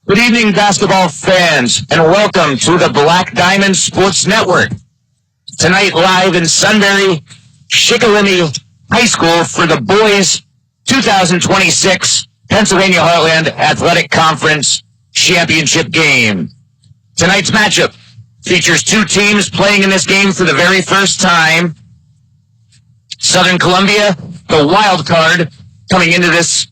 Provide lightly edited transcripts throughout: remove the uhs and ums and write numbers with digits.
Good evening, basketball fans, and welcome to the Black Diamond Sports Network. Tonight, live in Sunbury, Shik High School for the boys' 2026 Pennsylvania Heartland Athletic Conference Championship game. Tonight's matchup features two teams playing in this game for the very first time. Southern Columbia, the wild card, coming into this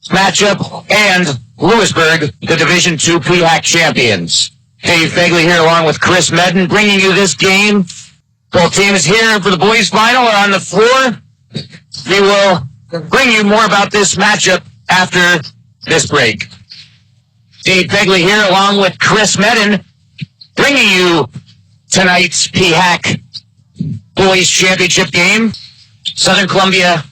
matchup, and Lewisburg, the Division II Phac champions. Dave Fegley here along with Chris Medden bringing you this game. Both teams here for the boys' final are on the floor. We will bring you more about this matchup after this break. Dave Fegley here along with Chris Medden bringing you tonight's Phac boys' championship game. Southern Columbia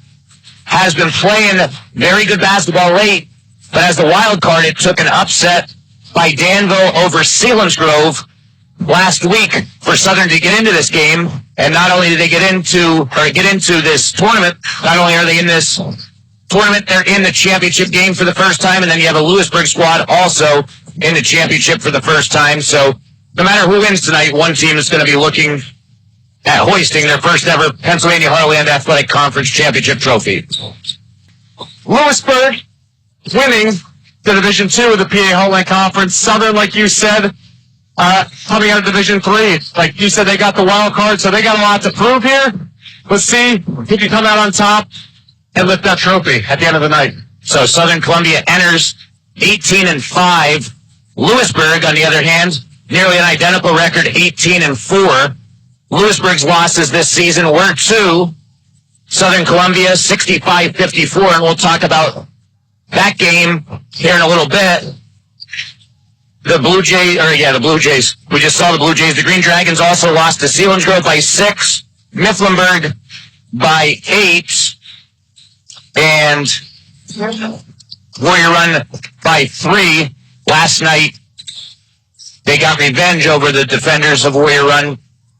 has been playing very good basketball late, but as the wild card, it took an upset by Danville over Selinsgrove last week for Southern to get into this game. And not only did they get into this tournament, not only are they in this tournament, they're in the championship game for the first time, and then you have a Lewisburg squad also in the championship for the first time. So no matter who wins tonight, one team is going to be looking at hoisting their first ever Pennsylvania Heartland Athletic Conference Championship trophy. Lewisburg winning the Division II of the PA Heartland Conference. Southern, like you said, coming out of Division III. Like you said, they got the wild card, so they got a lot to prove here. Let's see who can come out on top and lift that trophy at the end of the night. So Southern Columbia enters 18-5. Lewisburg, on the other hand, nearly an identical record, 18-4. Lewisburg's losses this season were to Southern Columbia, 65-54, and we'll talk about that game here in a little bit. The Blue Jays. We just saw the Blue Jays. The Green Dragons also lost to Selinsgrove by 6, Mifflinburg by 8, and Warrior Run by 3. Last night, they got revenge over the defenders of Warrior Run,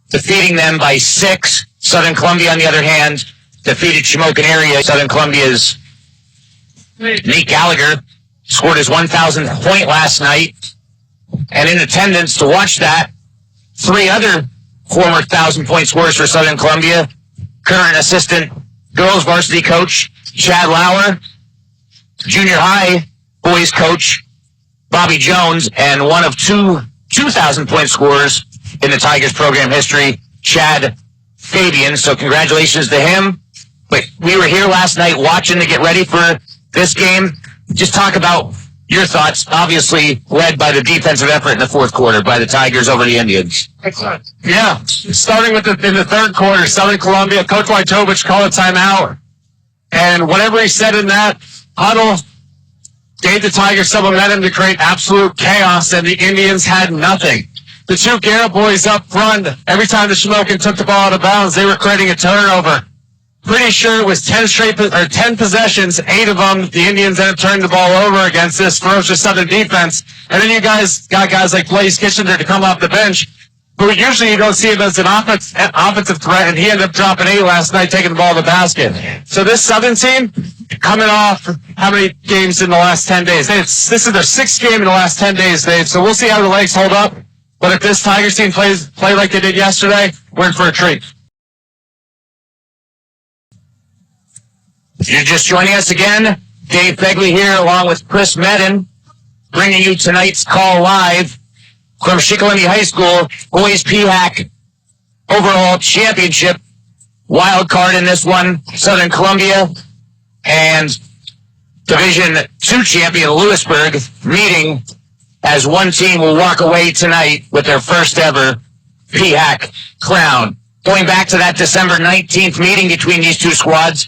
defeating them by 6. Southern Columbia, on the other hand, defeated Shamokin area. Southern Columbia's Nate Gallagher scored his 1,000th point last night. And in attendance to watch that, 3 other former 1,000-point scorers for Southern Columbia. Current assistant girls varsity coach Chad Lauer, junior high boys coach Bobby Jones, and one of 2 2,000-point scorers in the Tigers program history, Chad Fabian. So congratulations to him. But we were here last night watching to get ready for this game. Just talk about your thoughts, obviously led by the defensive effort in the fourth quarter by the Tigers over the Indians. Excellent. Yeah, starting with in the third quarter, Southern Columbia, Coach Wojtovich called a timeout. And whatever he said in that huddle gave the Tigers some momentum to create absolute chaos, and the Indians had nothing. The 2 Gehret boys up front, every time the Shamokin took the ball out of bounds, they were creating a turnover. Pretty sure it was 10 possessions, 8 of them, the Indians ended up turning the ball over against this ferocious Southern defense. And then you guys got guys like Blaise to come off the bench, who usually you don't see him as an offensive threat, and he ended up dropping 8 last night, taking the ball to the basket. So this Southern team, coming off how many games in the last 10 days? This is their 6th game in the last 10 days, Dave. So we'll see how the legs hold up. But if this Tigers team play like they did yesterday, we're in for a treat. If you're just joining us again, Dave Fegley here along with Chris Medden, bringing you tonight's call live from Shik High School, boys Phac overall championship. Wild card in this one, Southern Columbia, and Division II champion Lewisburg meeting as one team will walk away tonight with their first ever Phac crown. Going back to that December 19th meeting between these two squads,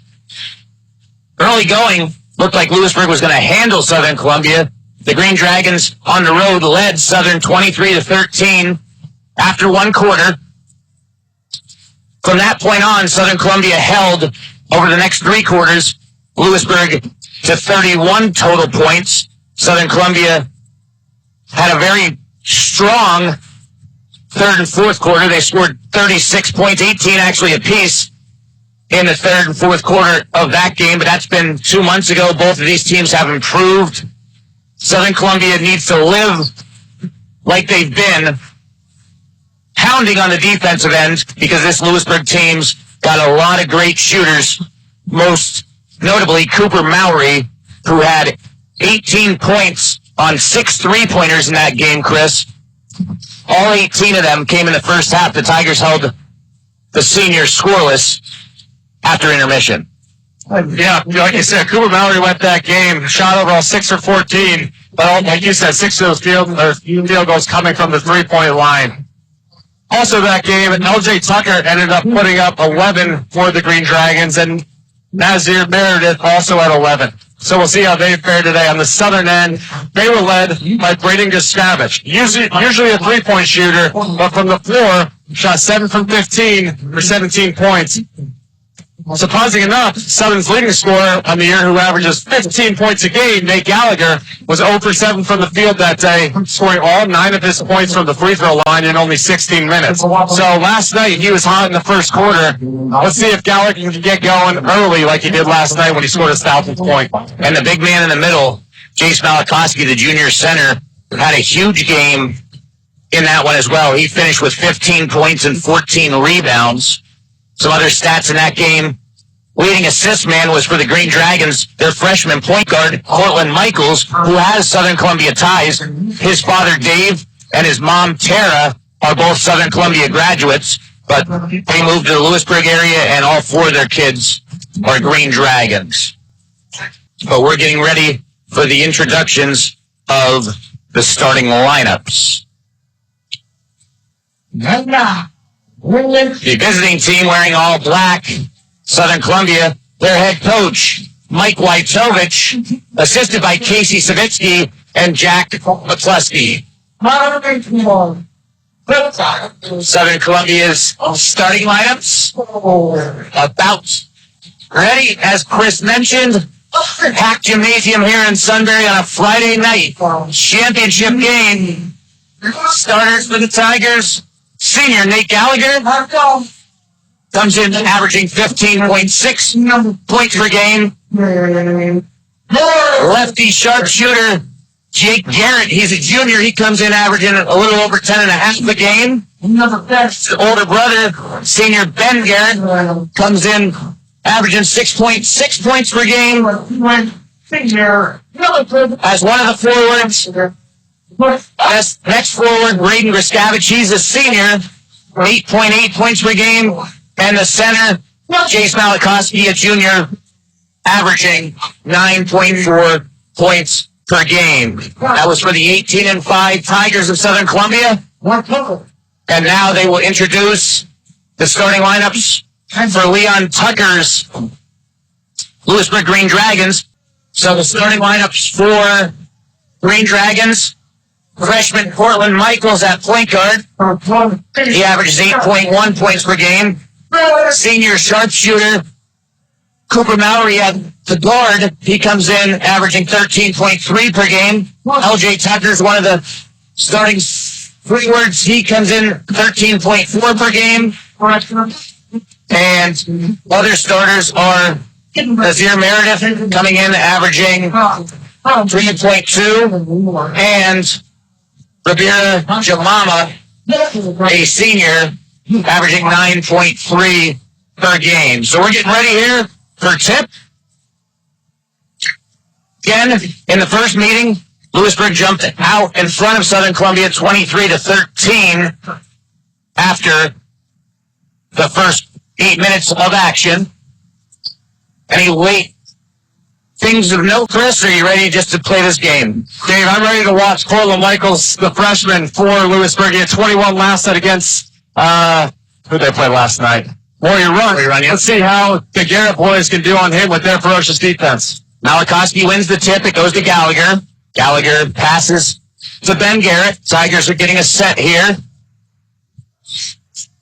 early going, looked like Lewisburg was going to handle Southern Columbia. The Green Dragons on the road led Southern 23-13 after one quarter. From that point on, Southern Columbia held over the next 3 quarters Lewisburg to 31 total points. Southern Columbia had a very strong third and fourth quarter. They scored 36 points, 18 actually apiece in the third and fourth quarter of that game, but that's been 2 months ago. Both of these teams have improved Southern Columbia needs to live like they've been, pounding on the defensive end, because this Lewisburg team's got a lot of great shooters, most notably Cooper Mowry, who had 18 points on 6 three-pointers in that game, Chris. All 18 of them came in the first half. The Tigers held the senior scoreless after intermission. Yeah, like you said, Cooper Mowry went that game, shot overall 6 for 14, but like you said, 6 of those field goals coming from the three-point line. Also that game, LJ Tucker ended up putting up 11 for the Green Dragons, and Nazir Meredith also at 11. So we'll see how they fare today. On the southern end, they were led by Braydon Griscavage, usually a three-point shooter, but from the floor, shot 7 from 15 for 17 points. Surprising enough, Southern's leading scorer on the year, who averages 15 points a game, Nate Gallagher, was 0 for 7 from the field that day, scoring all 9 of his points from the free throw line in only 16 minutes. So last night, he was hot in the first quarter. Let's see if Gallagher can get going early like he did last night when he scored his 1,000th point. And the big man in the middle, Jace Malakoski, the junior center, had a huge game in that one as well. He finished with 15 points and 14 rebounds. Some other stats in that game. Leading assist man was for the Green Dragons, their freshman point guard, Cortland, who has Southern Columbia ties. His father, Dave, and his mom, Tara, are both Southern Columbia graduates, but they moved to the Lewisburg area, and all 4 of their kids are Green Dragons. But we're getting ready for the introductions of the starting lineups. The visiting team wearing all black, Southern Columbia, their head coach, Mike Wojtovich, assisted by Casey Savitsky and Jack McCluskey. Southern Columbia's starting lineups about ready, as Chris mentioned. Packed gymnasium here in Sunbury on a Friday night. Championship game. Starters for the Tigers. Senior Nate Gallagher comes in averaging 15.6 points per game. Lefty sharpshooter Jake Gehret, he's a junior. He comes in averaging a little over 10.5 a game. His older brother, senior Ben Gehret, comes in averaging 6.6 points per game. As one of the forwards, next forward, Braydon Griscavage, he's a senior, 8.8 points per game. And the center, Jace Malakoski, a junior, averaging 9.4 points per game. That was for the 18-5 Tigers of Southern Columbia. And now they will introduce the starting lineups for Leon Tucker's Lewisburg Green Dragons. So the starting lineups for Green Dragons: freshman Cortland at point guard. He averages 8.1 points per game. Senior sharpshooter Cooper Mowry at the guard. He comes in averaging 13.3 per game. LJ Tucker's one of the starting forwards. He comes in 13.4 per game. And other starters are Nazir Meredith coming in averaging 3.2, and Rebira Jemama, a senior, averaging 9.3 per game. So we're getting ready here for tip. Again, in the first meeting, Lewisburg jumped out in front of Southern Columbia 23-13 after the first 8 minutes of action. Any late things of note, Chris, or are you ready just to play this game? Dave, I'm ready to watch Cortland, the freshman for Lewisburg. He had 21 last night against, who they played last night? Warrior Run. Yeah. Let's see how the Gehret boys can do on him with their ferocious defense. Malakoski wins the tip. It goes to Gallagher. Gallagher passes to Ben Gehret. Tigers are getting a set here.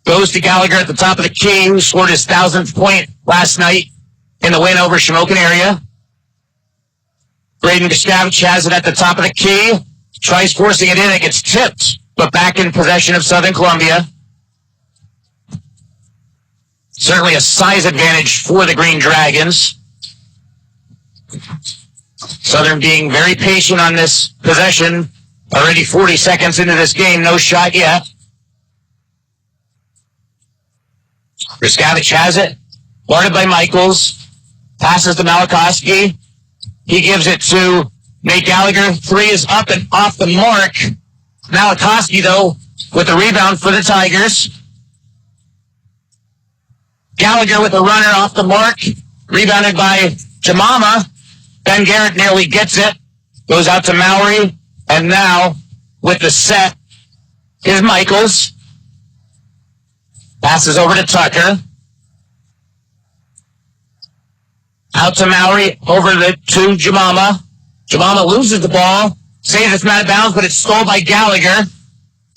Goes to Gallagher at the top of the key, who scored his 1,000th point last night in the win over Shamokin area. Braydon Griscavage has it at the top of the key. Tries forcing it in. It gets tipped, but back in possession of Southern Columbia. Certainly a size advantage for the Green Dragons. Southern being very patient on this possession. Already 40 seconds into this game, no shot yet. Griscavage has it. Guarded by Michaels. Passes to Malakoski. He gives it to Nate Gallagher. Three is up and off the mark. Malakoski, though, with the rebound for the Tigers. Gallagher with a runner off the mark. Rebounded by Jemama. Ben Gehret nearly gets it. Goes out to Mowry. And now, with the set, is Michaels. Passes over to Tucker. Out to Mowry. Over to Jemama. Jemama loses the ball. Saves it's out of bounds, but it's stole by Gallagher.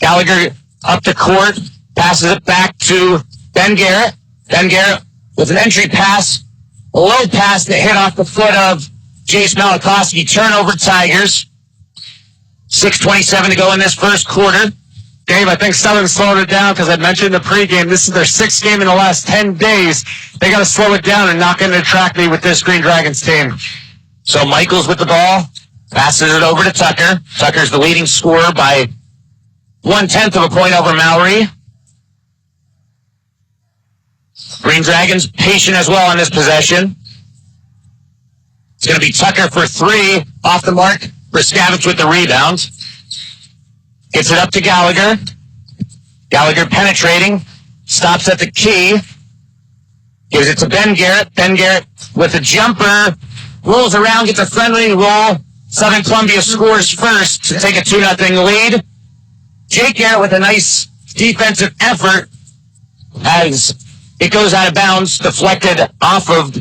Gallagher up the court. Passes it back to Ben Gehret. Ben Gehret with an entry pass. A low pass that hit off the foot of Jace Malakoski. Turnover Tigers. 6:27 to go in this first quarter. Dave, I think Southern slowed it down because I mentioned in the pregame, this is their sixth game in the last 10 days. They got to slow it down and not get into track meet with this Green Dragons team. So Michaels with the ball. Passes it over to Tucker. Tucker's the leading scorer by 1/10 of a point over Mowry. Green Dragons patient as well on this possession. It's going to be Tucker for three. Off the mark. Griscavage with the rebound. Gets it up to Gallagher. Gallagher penetrating. Stops at the key. Gives it to Ben Gehret. Ben Gehret with a jumper. Rolls around, gets a friendly roll. Southern Columbia scores first to take a 2-0 lead. Jake Gehret with a nice defensive effort as it goes out of bounds, deflected off of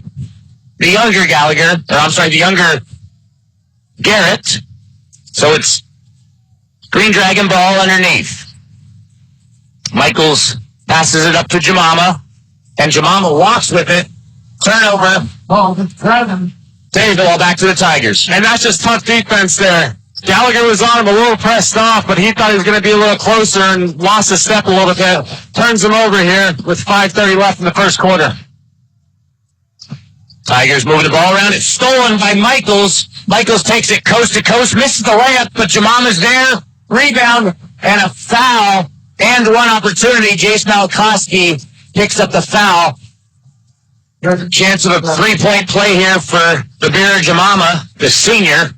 the younger Gallagher, the younger Gehret. So it's Green Dragon ball underneath. Michaels passes it up to Jemama, and Jemama walks with it. Turnover. Dave, the ball back to the Tigers. And that's just tough defense there. Gallagher was on him a little pressed off, but he thought he was going to be a little closer and lost a step a little bit. Turns him over here with 5:30 left in the first quarter. Tigers moving the ball around. It's stolen by Michaels. Michaels takes it coast to coast, misses the layup, but Jemama's there. Rebound and a foul and one opportunity. Jace Malakoski picks up the foul. Chance of a three-point play here for Rebira Jemama, the senior.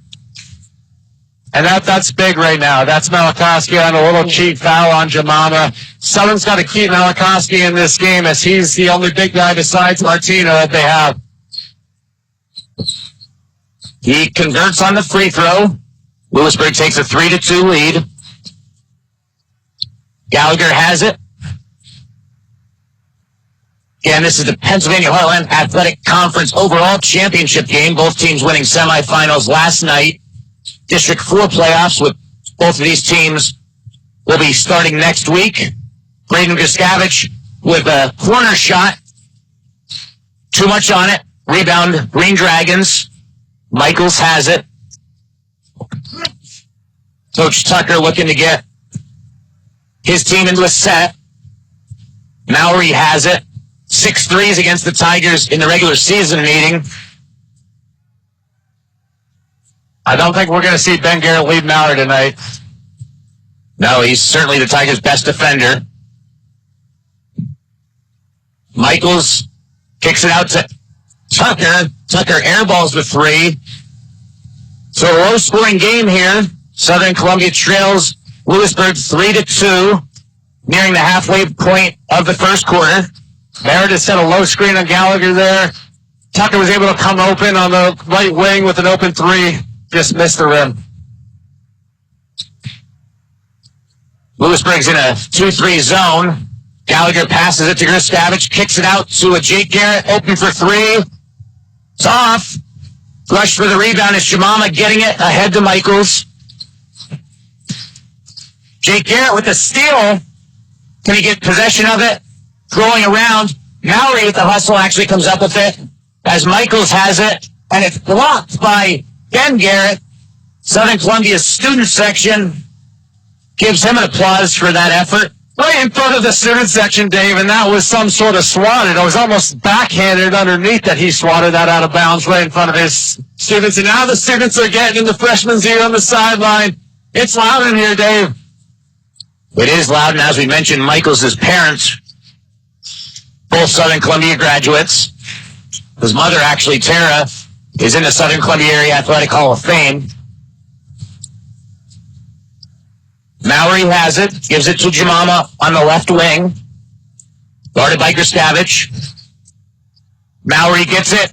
And that's big right now. That's Malakoski on a little cheap foul on Jemama. Southern's got to keep Malakoski in this game as he's the only big guy besides Martino that they have. He converts on the free throw. Lewisburg takes a 3-2 lead. Gallagher has it. Again, this is the Pennsylvania Heartland Athletic Conference overall championship game. Both teams winning semifinals last night. District 4 playoffs with both of these teams will be starting next week. Braydon Griscavage with a corner shot. Too much on it. Rebound, Green Dragons. Michaels has it. Coach Tucker looking to get his team into a set. Mowry has it. 6 threes against the Tigers in the regular season meeting. I don't think we're going to see Ben Gehret lead Mowry tonight. No, he's certainly the Tigers' best defender. Michaels kicks it out to Tucker. Tucker airballs with 3. So a low-scoring game here. Southern Columbia trails Lewisburg 3-2, nearing the halfway point of the first quarter. Meredith set a low screen on Gallagher there. Tucker was able to come open on the right wing with an open 3. Just missed the rim. Lewisburg's in a 2-3 zone. Gallagher passes it to Griscavage, kicks it out to a Jake Gehret, open for 3. It's off. Rush for the rebound is Jemama getting it ahead to Michaels. Jake Gehret with the steal. Can he get possession of it? Throwing around. Mowry with the hustle actually comes up with it as Michaels has it, and it's blocked by Ben Gehret. Southern Columbia's student section gives him an applause for that effort. right in front of the student section, Dave, and that was some sort of swatted. It was almost backhanded underneath that he swatted that out of bounds right in front of his students. And now the students are getting in the freshman's ear on the sideline. It's loud in here, Dave. It is loud, and as we mentioned, Michaels' parents, both Southern Columbia graduates. His mother, actually, Tara, is in the Southern Columbia Area Athletic Hall of Fame. Mowry has it, gives it to Jemama on the left wing, guarded by Griscavage. Mowry gets it,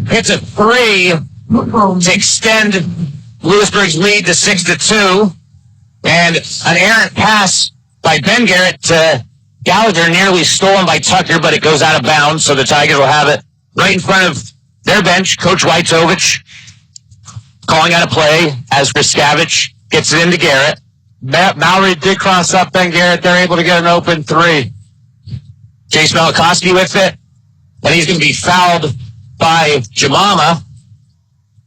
hits a three to extend Lewisburg's lead to 6-2, and an errant pass by Gehret to Gallagher, nearly stolen by Tucker, but it goes out of bounds, so the Tigers will have it right in front of their bench. Coach Wojtowicz calling out a play as Griscavage gets it into Gehret. Mowry did cross up Gehret. They're able to get an open three. Jace Malakoski with it, and he's going to be fouled by Jemama.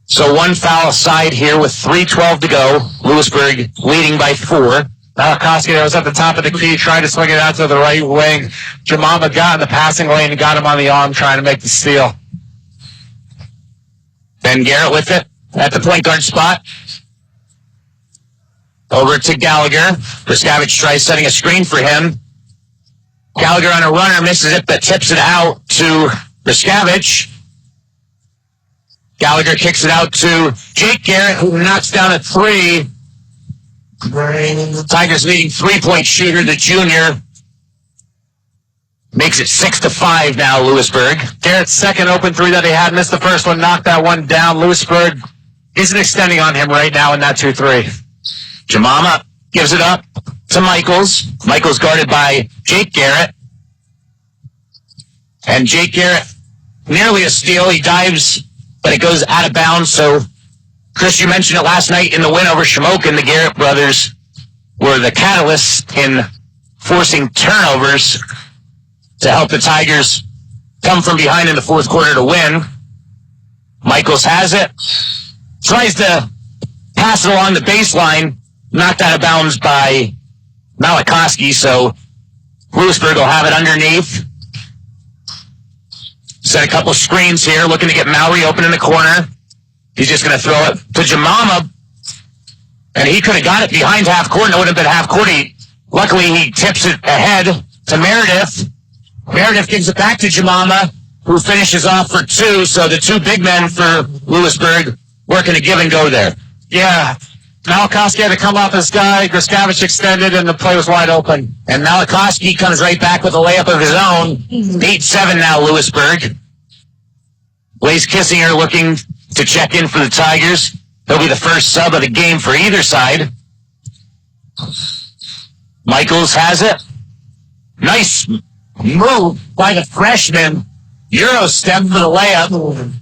So one foul aside here with 3:12 to go. Lewisburg leading by 4. Malakoski that was at the top of the key, tried to swing it out to the right wing. Jemama got in the passing lane and got him on the arm trying to make the steal. Gehret with it at the point guard spot. Over to Gallagher. Griscavage tries setting a screen for him. Gallagher on a runner, misses it, but tips it out to Griscavage. Gallagher kicks it out to Gehret, who knocks down a three. Tigers leading three-point shooter, the junior. Makes it 6-5 now, Lewisburg. Gehret's second open three that he had, missed the first one, knocked that one down. Lewisburg isn't extending on him right now in that 2-3. Jemama gives it up to Michaels. Michaels guarded by Gehret. And Gehret, nearly a steal. He dives, but it goes out of bounds. So, Chris, you mentioned it last night in the win over Shamokin. The Gehret brothers were the catalysts in forcing turnovers to help the Tigers come from behind in the fourth quarter to win. Michaels has it. Tries to pass it along the baseline. Knocked out of bounds by Malakoski, so Lewisburg will have it underneath. Set a couple screens here, looking to get Mowry open in the corner. He's just going to throw it to Jemama, and he could have got it behind half court, and it would have been half court. Luckily, he tips it ahead to Meredith. Meredith gives it back to Jemama, who finishes off for 2, so the 2 big men for Lewisburg working a give and go there. Yeah. Malakoski had to come off his guy. Griscavage extended, and the play was wide open. And Malakoski comes right back with a layup of his own. 8-7 now, Lewisburg. Blaise Kissinger looking to check in for the Tigers. He'll be the first sub of the game for either side. Michaels has it. Nice move by the freshman. Euro step for the layup.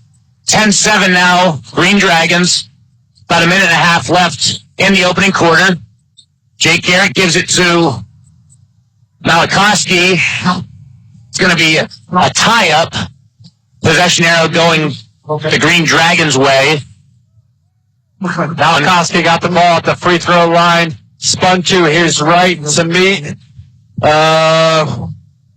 10-7 now, Green Dragons. About a minute and a half left in the opening quarter. Gehret gives it to Malakoski. It's going to be a tie-up. Possession arrow going the Green Dragons' way. Malakoski got the ball at the free throw line. Spun to his right to meet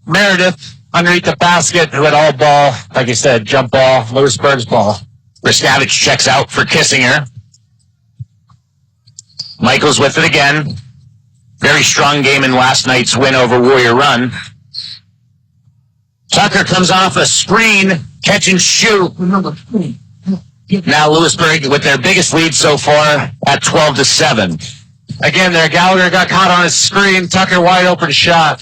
Meredith underneath the basket, who had all ball. Like you said, jump ball, Lewisburg's ball. Griscavage checks out for Kissinger. Michaels with it again. Very strong game in last night's win over Warrior Run. Tucker comes off a screen, catch and shoot. Now Lewisburg with their biggest lead so far at 12-7. Again there, Gallagher got caught on his screen. Tucker wide open shot.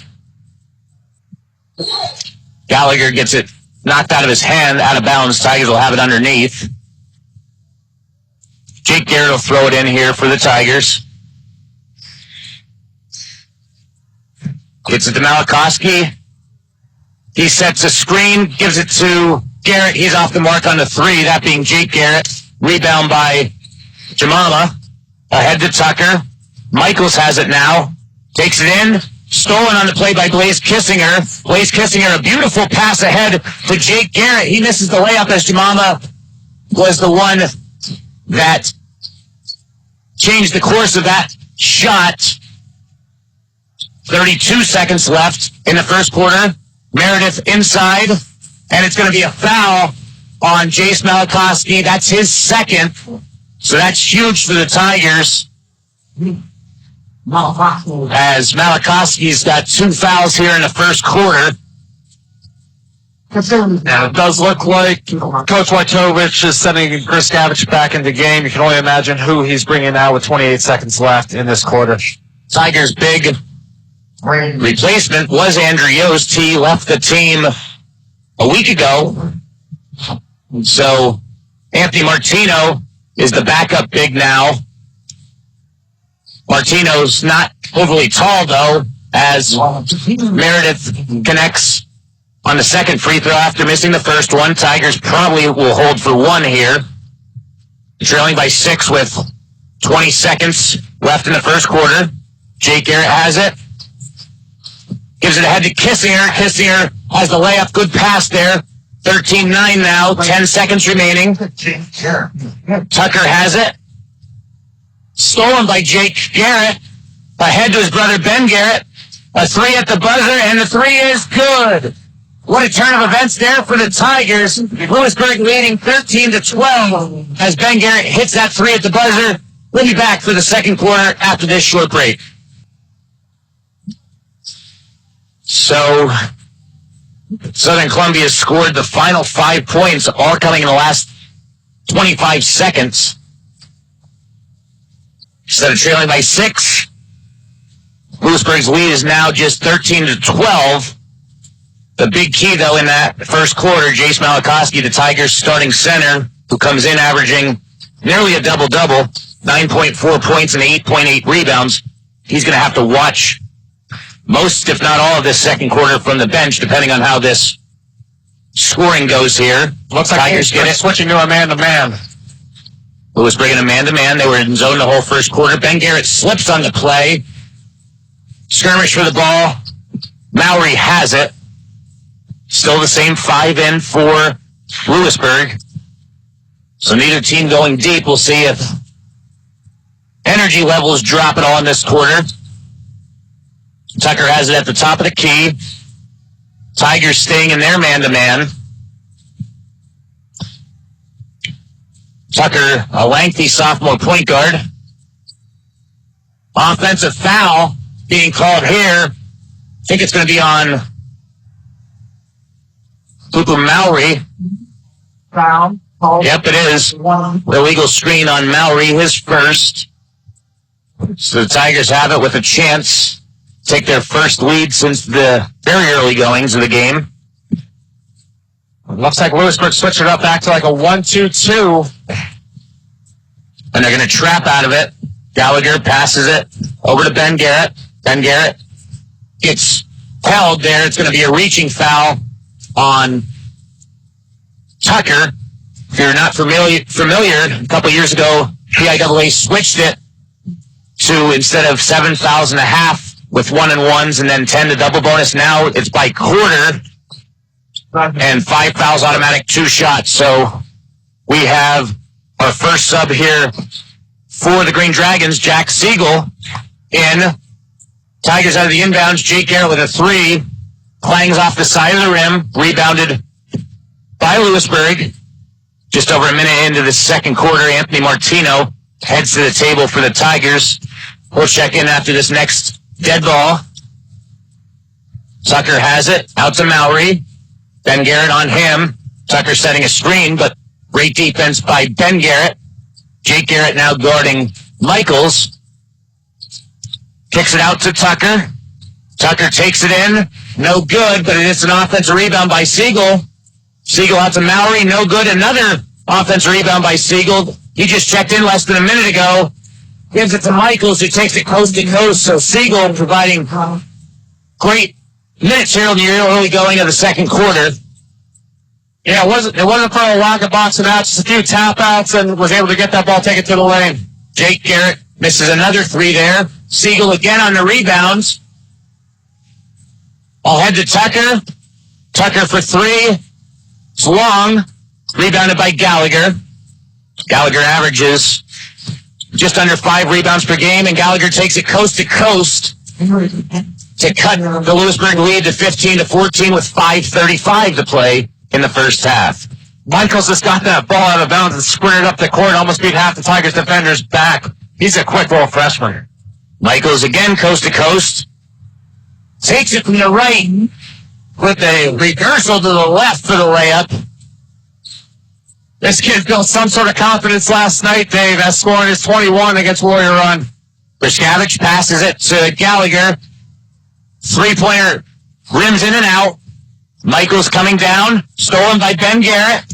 Gallagher gets it knocked out of his hand, out of bounds. Tigers will have it underneath. Gehret will throw it in here for the Tigers. Gets it to Malakoski. He sets a screen, gives it to Gehret. He's off the mark on the 3, that being Gehret. Rebound by Jemama. Ahead to Tucker. Michaels has it now. Takes it in. Stolen on the play by Blaise Kissinger. Blaise Kissinger, a beautiful pass ahead to Gehret. He misses the layup as Jemama was the one that changed the course of that shot. 32 seconds left in the first quarter. Meredith inside, and it's going to be a foul on Jace Malakoski. That's his second, so that's huge for the Tigers. As Malakoski's got 2 fouls here in the first quarter. Yeah, it does look like Coach Wojtovich is sending Griscavage back into the game. You can only imagine who he's bringing out with 28 seconds left in this quarter. Tigers' big replacement was Andrew Yost. He left the team a week ago. So Anthony Martino is the backup big now. Martino's not overly tall, though, as Meredith connects on the second free throw after missing the first one. Tigers probably will hold for one here. Trailing by 6 with 20 seconds left in the first quarter. Jake Gehret has it. Gives it ahead to Kissinger. Kissinger has the layup. Good pass there. 13-9 now. 10 seconds remaining. Tucker has it. Stolen by Jake Gehret. Ahead to his brother Ben Gehret. A 3 at the buzzer, and the 3 is good. What a turn of events there for the Tigers. Lewisburg leading 13-12 as Ben Gehret hits that 3 at the buzzer. We'll be back for the second quarter after this short break. So, Southern Columbia scored the final 5 points, all coming in the last 25 seconds. Instead of trailing by 6, Lewisburg's lead is now just 13-12. The big key, though, in that first quarter, Jace Malakoski, the Tigers' starting center, who comes in averaging nearly a double-double, 9.4 points and 8.8 rebounds. He's going to have to watch most, if not all, of this second quarter from the bench, depending on how this scoring goes here. Looks like Tigers get it. Switching to a man-to-man. Lewis bringing a man-to-man. They were in zone the whole first quarter. Ben Gehret slips on the play. Skirmish for the ball. Mowry has it. Still the same 5 in for Lewisburg. So neither team going deep. We'll see if energy levels drop at all in this quarter. Tucker has it at the top of the key. Tigers staying in their man-to-man. Tucker, a lengthy sophomore point guard. Offensive foul being called here. I think it's going to be on Mowry. Foul. Yep, it is. Illegal screen on Mowry, his first. So the Tigers have it with a chance to take their first lead since the very early goings of the game. Looks like Lewisburg switched it up back to like a 1-2-2. And they're going to trap out of it. Gallagher passes it over to Ben Gehret. Ben Gehret gets held there. It's going to be a reaching foul on Tucker. If you're not familiar, a couple years ago, PIAA switched it to, instead of 7 fouls and a half with 1-and-1s and then 10 to double bonus, now it's by quarter and 5 fouls automatic, 2 shots. So we have our first sub here for the Green Dragons, Jack Siegel in. Tigers out of the inbounds. Jake Gehret with a 3. Clangs off the side of the rim. Rebounded by Lewisburg. Just over a minute into the second quarter, Anthony Martino heads to the table for the Tigers. We'll check in after this next dead ball. Tucker has it. Out to Mowry. Ben Gehret on him. Tucker setting a screen, but great defense by Ben Gehret. Jake Gehret now guarding Michaels. Kicks it out to Tucker. Tucker takes it in. No good, but it's an offensive rebound by Siegel. Siegel out to Mowry. No good. Another offensive rebound by Siegel. He just checked in less than a minute ago. Gives it to Michaels, who takes it coast to coast. So Siegel providing great minutes here in the early going of the second quarter. Yeah, it wasn't for a lot of boxing out, just a few tap outs, and was able to get that ball taken to the lane. Jake Gehret misses another 3 there. Siegel again on the rebounds. I'll head to Tucker. Tucker for 3. It's long. Rebounded by Gallagher. Gallagher averages just under 5 rebounds per game, and Gallagher takes it coast to coast to to cut the Lewisburg lead to 15-14 with 5:35 to play in the first half. Michaels just got that ball out of bounds and sprinted up the court, almost beat half the Tigers defenders back. He's a quick little freshman. Michaels again, coast to coast. Takes it from the right with a reversal to the left for the layup. This kid built some sort of confidence last night, Dave, as scoring his 21 against Warrior Run. Griscavage passes it to Gallagher. Three-pointer rims in and out. Michaels coming down, stolen by Ben Gehret.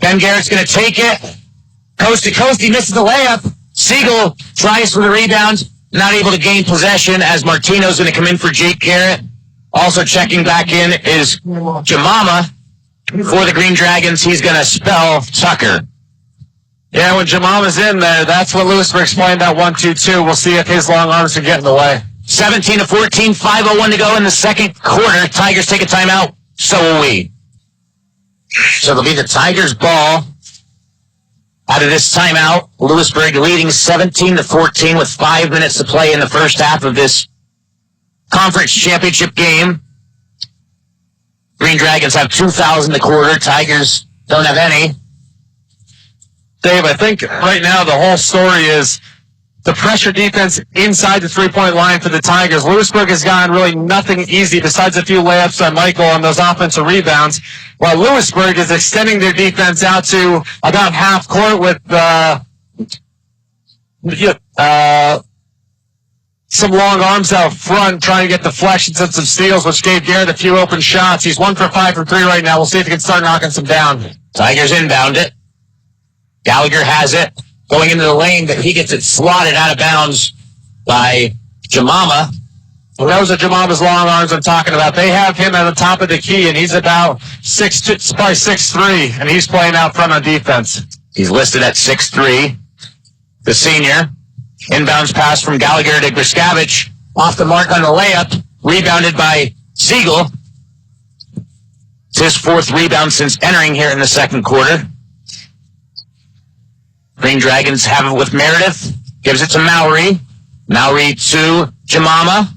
Ben Garrett's going to take it. Coast to coast, he misses the layup. Siegel tries for the rebound, not able to gain possession as Martino's going to come in for Jake Gehret. Also checking back in is Jemama. For the Green Dragons, he's going to spell Tucker. Yeah, when Jemama's in there, that's what Lewisburg's playing that 1-2-2. We'll see if his long arms can get in the way. 17-14, 5:01 to go in the second quarter. Tigers take a timeout. So will we. So it'll be the Tigers' ball out of this timeout. Lewisburg leading 17-14 with 5 minutes to play in the first half of this conference championship game. Green Dragons have 2,000 a quarter. Tigers don't have any. Dave, I think right now the whole story is the pressure defense inside the three-point line for the Tigers. Lewisburg has gotten really nothing easy besides a few layups on Michael on those offensive rebounds, while Lewisburg is extending their defense out to about half court with some long arms out front trying to get deflections and some steals, which gave Gehret a few open shots. He's 1 for 5 from 3 right now. We'll see if he can start knocking some down. Tigers inbound it. Gallagher has it. Going into the lane, but he gets it slotted out of bounds by Jemama. Well, those are Jemama's long arms I'm talking about. They have him at the top of the key, and he's about probably 6'3", and he's playing out front on defense. He's listed at 6'3", the senior. Inbounds pass from Gallagher to Griscavage. Off the mark on the layup. Rebounded by Siegel. It's his 4th rebound since entering here in the second quarter. Green Dragons have it with Meredith. Gives it to Mowry. Mowry to Jemama.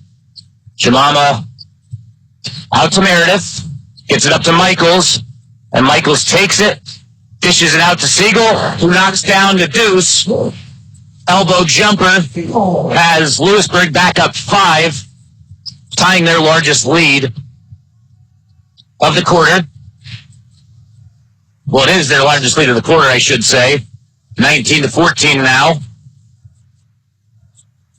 Jemama out to Meredith. Gets it up to Michaels. And Michaels takes it. Dishes it out to Siegel, who knocks down the deuce. Elbow jumper has Lewisburg back up 5, tying their largest lead of the quarter. Well, it is their largest lead of the quarter, I should say. 19-14 now.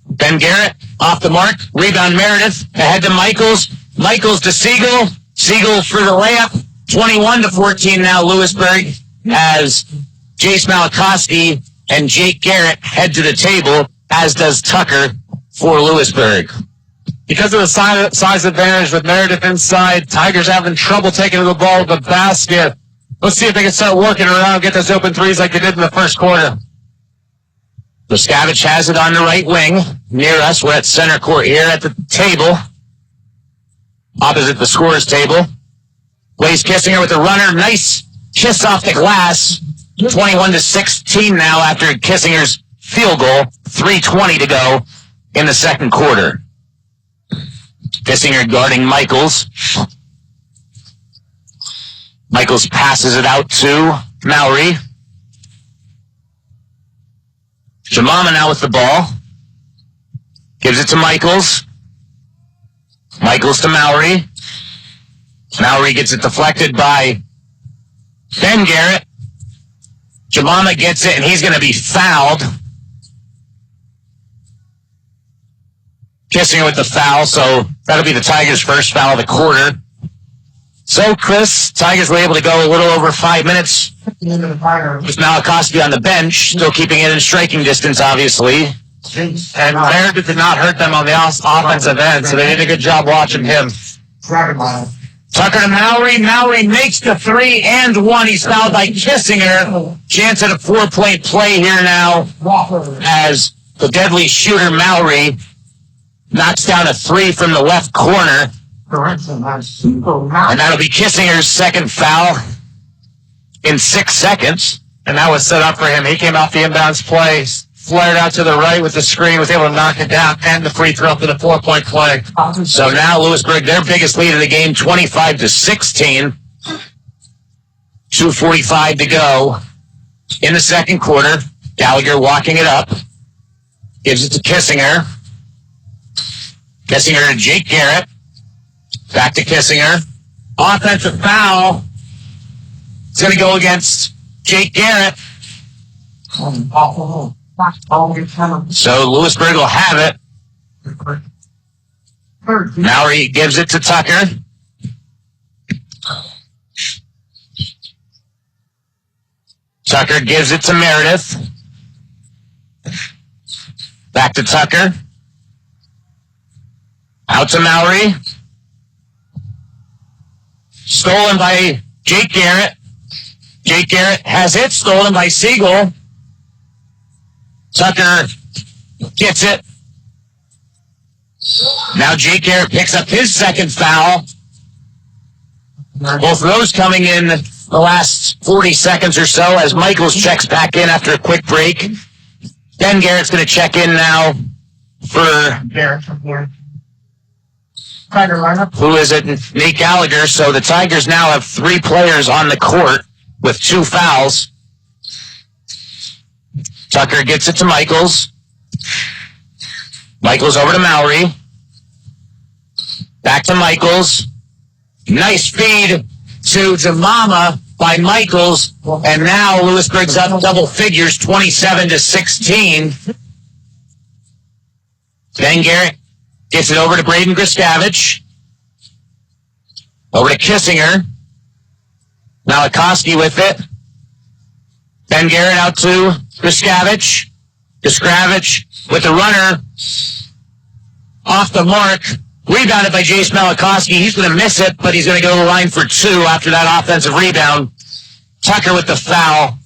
Ben Gehret off the mark. Rebound Meredith. Ahead to Michaels. Michaels to Siegel. Siegel for the layup. 21-14 now Lewisburg as Jace Malakoski and Jake Gehret head to the table, as does Tucker for Lewisburg. Because of the size advantage with Meredith inside, Tigers having trouble taking the ball to the basket. Let's see if they can start working around, get those open threes like they did in the first quarter. Griscavage has it on the right wing. Near us, we're at center court here at the table. Opposite the scorer's table. Blaise Kissinger with the runner. Nice kiss off the glass. 21-16 now after Kissinger's field goal. 3:20 to go in the second quarter. Kissinger guarding Michaels. Michaels passes it out to Mowry. Jemama now with the ball. Gives it to Michaels. Michaels to Mowry. Mowry gets it deflected by Ben Gehret. Jemama gets it, and he's going to be fouled. Kissinger with the foul, so that'll be the Tigers' first foul of the quarter. So, Chris, Tigers were able to go a little over 5 minutes with Malakoski on the bench, still keeping it in striking distance, obviously. And Meredith did not hurt them on the offensive end, so they did a good job watching him. Tucker to Mowry. Mowry makes the 3 and 1. He's fouled by Kissinger. Chance at a 4-point play here now as the deadly shooter Mowry knocks down a 3 from the left corner. And that'll be Kissinger's second foul in 6 seconds. And that was set up for him. He came off the inbounds play, flared out to the right with the screen, was able to knock it down, and the free throw for the 4-point play. So now Lewisburg, their biggest lead of the game, 25-16. 2:45 to go in the second quarter. Gallagher walking it up. Gives it to Kissinger. Kissinger to Jake Gehret. Back to Kissinger. Offensive foul. It's going to go against Jake Gehret. So Lewisburg will have it. Mowry gives it to Tucker. Tucker gives it to Meredith. Back to Tucker. Out to Mowry. Stolen by Jake Gehret. Jake Gehret has it. Stolen by Siegel. Tucker gets it. Now Jake Gehret picks up his second foul. Both of those coming in the last 40 seconds or so as Michaels checks back in after a quick break. Ben Garrett's going to check in now for who is it? Nate Gallagher. So the Tigers now have 3 players on the court with 2 fouls. Tucker gets it to Michaels. Michaels over to Mowry. Back to Michaels. Nice feed to Jemama by Michaels. And now Lewisburg's up double figures, 27-16. Ben Gehret gets it over to Braydon Griscavage. Over to Kissinger. Malakoski with it. Ben Gehret out to Griscavage. Griscavage with the runner. Off the mark. Rebounded by Jace Malakoski. He's going to miss it, but he's going to go to the line for 2 after that offensive rebound. Tucker with the foul.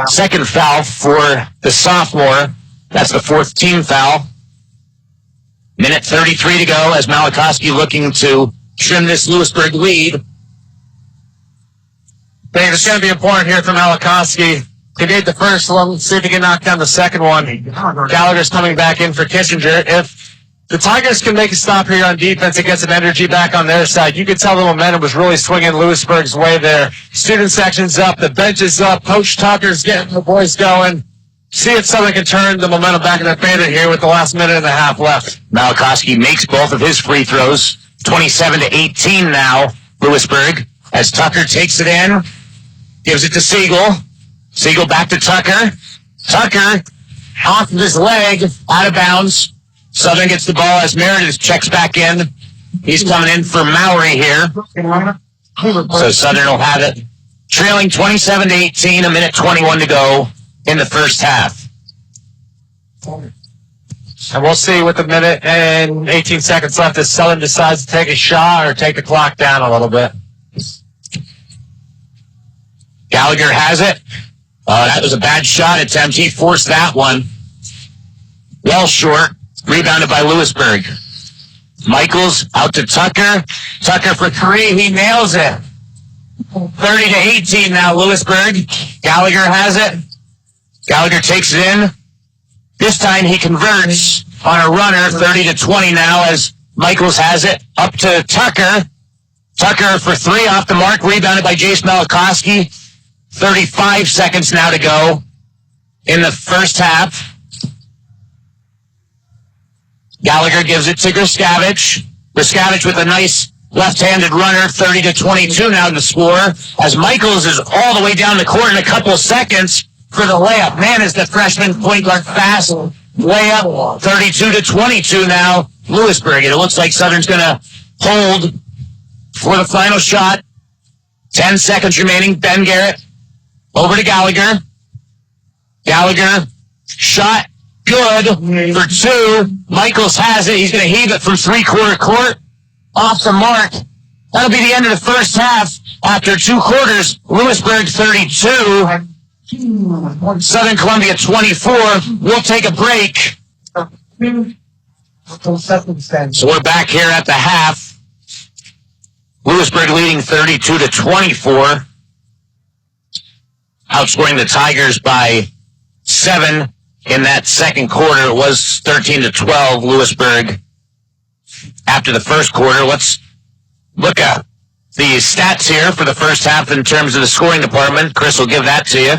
Second foul for the sophomore. That's the 4th team foul. Minute 33 to go as Malakoski looking to trim this Lewisburg lead. I think it's going to be important here for Malakoski. He made the first one. See if he can knock down the second one. Gallagher's coming back in for Kissinger. If the Tigers can make a stop here on defense and get some energy back on their side, you could tell the momentum was really swinging Lewisburg's way there. Student section's up, the bench is up, Coach Tucker's getting the boys going. See if Southern can turn the momentum back in their favor here with the last minute and a half left. Malakoski makes both of his free throws. 27-18 now, Lewisburg, as Tucker takes it in, gives it to Siegel. Siegel back to Tucker. Tucker off of his leg, out of bounds. Southern gets the ball as Meredith checks back in. He's coming in for Mowry here. So Southern will have it. Trailing 27-18, a minute 21 to go in the first half. And we'll see with a minute and 18 seconds left if Southern decides to take a shot or take the clock down a little bit. Gallagher has it. That was a bad shot attempt. He forced that one. Well short. Rebounded by Lewisburg. Michaels out to Tucker. Tucker for 3. He nails it. 30-18 now, Lewisburg. Gallagher has it. Gallagher takes it in. This time he converts on a runner. 30-20 now as Michaels has it. Up to Tucker. Tucker for 3 off the mark. Rebounded by Jace Malakoski. 35 seconds now to go in the first half. Gallagher gives it to Griscavage. Griscavage with a nice left-handed runner, 30-22 now to score, as Michaels is all the way down the court in a couple of seconds for the layup. Man, is the freshman point guard fast. Layup, 32-22 now, Lewisburg. And it looks like Southern's going to hold for the final shot. 10 seconds remaining. Ben Gehret over to Gallagher. Gallagher, shot. Good for 2. Michaels has it. He's going to heave it from three-quarter court. Off the mark. That'll be the end of the first half. After 2 quarters, Lewisburg 32. Southern Columbia 24. We'll take a break. So we're back here at the half. Lewisburg leading 32-24. Outscoring the Tigers by 7. in that second quarter. It was 13-12, Lewisburg, after the first quarter. Let's look at the stats here for the first half in terms of the scoring department. Chris will give that to you.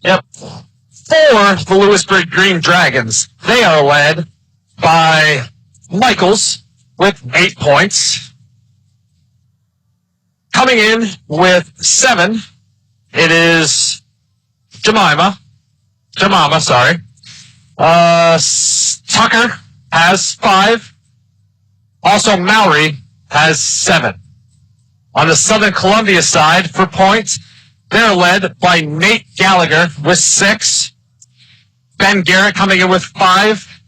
Yep. For the Lewisburg Green Dragons, they are led by Michaels with 8 points. Coming in with 7, it is Jemama, sorry. Tucker has 5. Also, Mowry has 7. On the Southern Columbia side, for points, they're led by Nate Gallagher with 6. Ben Gehret coming in with 5.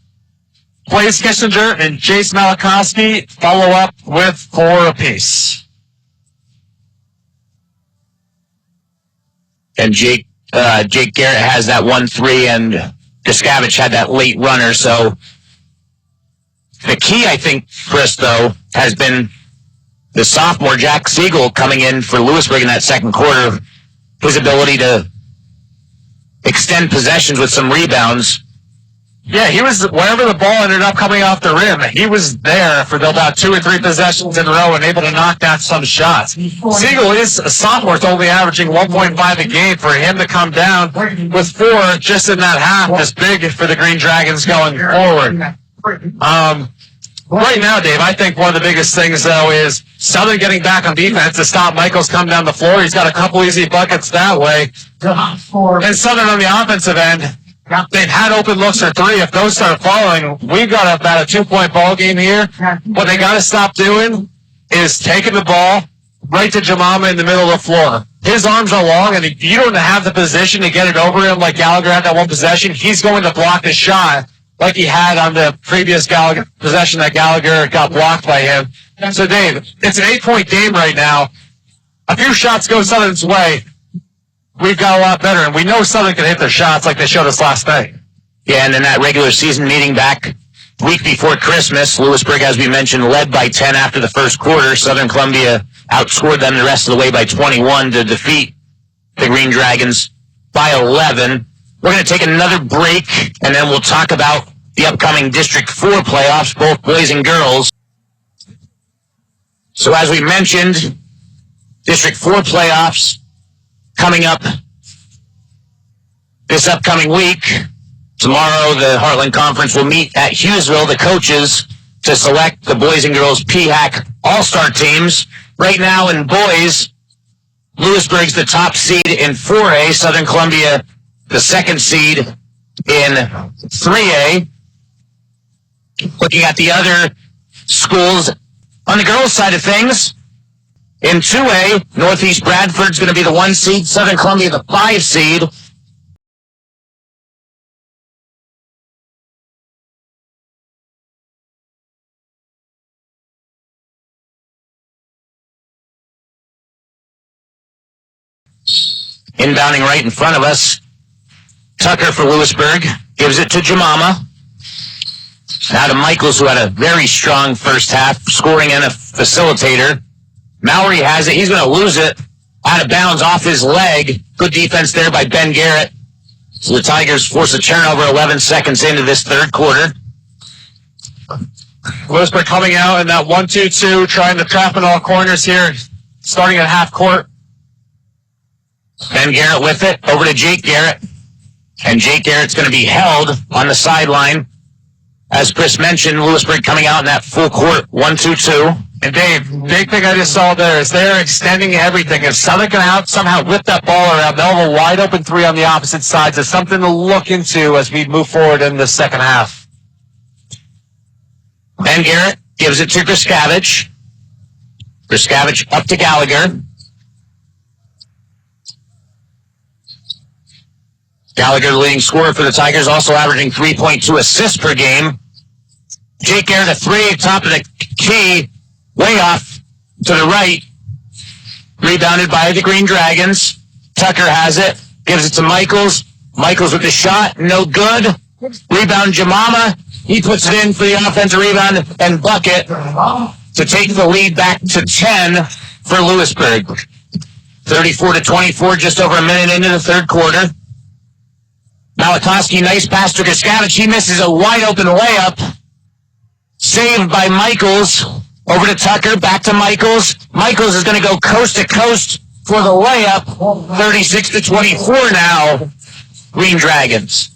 Blaise Kissinger and Jace Malakoski follow up with 4 apiece. And Jake Gehret has that 1-3, and Griscavage had that late runner. So the key, I think, Chris, though, has been the sophomore Jack Siegel coming in for Lewisburg in that second quarter. His ability to extend possessions with some rebounds. Yeah, he was, wherever the ball ended up coming off the rim, he was there for about 2 or 3 possessions in a row and able to knock down some shots. Siegel is a sophomore, only averaging 1.5 a game. For him to come down with 4 just in that half is big for the Green Dragons going forward. Right now, Dave, I think one of the biggest things, though, is Southern getting back on defense to stop Michaels come down the floor. He's got a couple easy buckets that way. And Southern on the offensive end, they've had open looks for 3. If those start falling, we've got about a 2-point ball game here. What they got to stop doing is taking the ball right to Jemama in the middle of the floor. His arms are long, and if you don't have the position to get it over him like Gallagher had that one possession, he's going to block the shot like he had on the previous possession that Gallagher got blocked by him. So, Dave, it's an 8-point game right now. A few shots go Southern's way. We've got a lot better, and we know Southern can hit their shots like they showed us last night. Yeah, and then that regular season meeting back week before Christmas, Lewisburg, as we mentioned, led by 10 after the first quarter. Southern Columbia outscored them the rest of the way by 21 to defeat the Green Dragons by 11. We're going to take another break, and then we'll talk about the upcoming District 4 playoffs, both boys and girls. So as we mentioned, District 4 playoffs coming up this upcoming week. Tomorrow, the Heartland Conference will meet at Hughesville, the coaches, to select the boys and girls Phac All-Star teams. Right now in boys, Lewisburg's the top seed in 4A, Southern Columbia the second seed in 3A. Looking at the other schools on the girls' side of things, in 2A, Northeast Bradford's going to be the 1 seed, Southern Columbia the 5 seed. Inbounding right in front of us, Tucker for Lewisburg gives it to Jemama. Now to Michaels, who had a very strong first half, scoring and a facilitator. Mowry has it. He's going to lose it out of bounds off his leg. Good defense there by Ben Gehret. So the Tigers force a turnover 11 seconds into this third quarter. Lewisburg coming out in that 1-2-2, trying to trap in all corners here, starting at half court. Ben Gehret with it, over to Jake Gehret. And Jake Gehret's going to be held on the sideline. As Chris mentioned, Lewisburg coming out in that full court 1-2-2. And Dave, big thing I just saw there is they're extending everything. If Southern can somehow whip that ball around, they'll have a wide open 3 on the opposite sides. It's something to look into as we move forward in the second half. Ben Gehret gives it to Griscavage. Griscavage up to Gallagher. Gallagher, the leading scorer for the Tigers, also averaging 3.2 assists per game. Jake Gehret, a 3, top of the key, way off to the right. Rebounded by the Green Dragons. Tucker has it, gives it to Michaels. Michaels with the shot, no good. Rebound Jemama. He puts it in for the offensive rebound and bucket to take the lead back to 10 for Lewisburg. 34-24, just over a minute into the third quarter. Malakoski, nice pass to Griscavage. He misses a wide-open layup. Saved by Michaels. Over to Tucker, back to Michaels. Michaels is going to go coast to coast for the layup. 36-24 now. Green Dragons.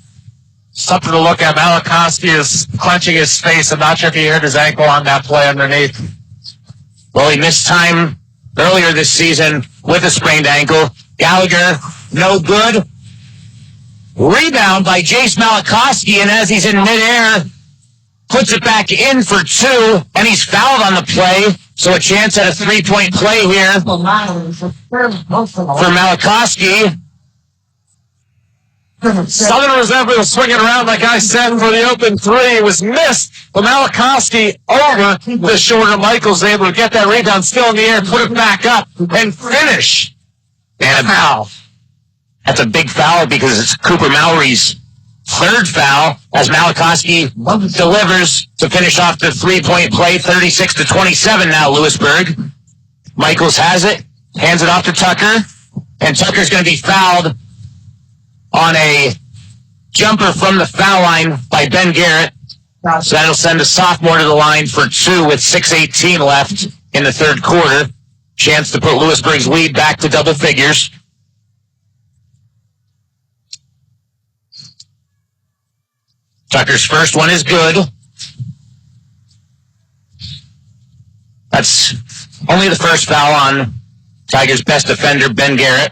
Something to look at. Malakoski is clenching his face. I'm not sure if he hurt his ankle on that play underneath. Well, he missed time earlier this season with a sprained ankle. Gallagher, no good. Rebound by Jace Malakoski, and as he's in midair, puts it back in for two, and he's fouled on the play. So a chance at a three-point play here for Malakoski. Southern was able to swing it around, like I said, for the open three. It was missed, but Malakoski over the shorter Michaels able to get that rebound still in the air, put it back up, and finish. And a foul. That's a big foul because it's Cooper Mowry's third foul as Malakoski delivers to finish off the three-point play. 36-27 now, Lewisburg. Michaels has it, hands it off to Tucker, and Tucker's going to be fouled on a jumper from the foul line by Ben Gehret. So that'll send a sophomore to the line for two with 6:18 left in the third quarter. Chance to put Lewisburg's lead back to double figures. Tucker's first one is good. That's only the first foul on Tigers' best defender, Ben Gehret.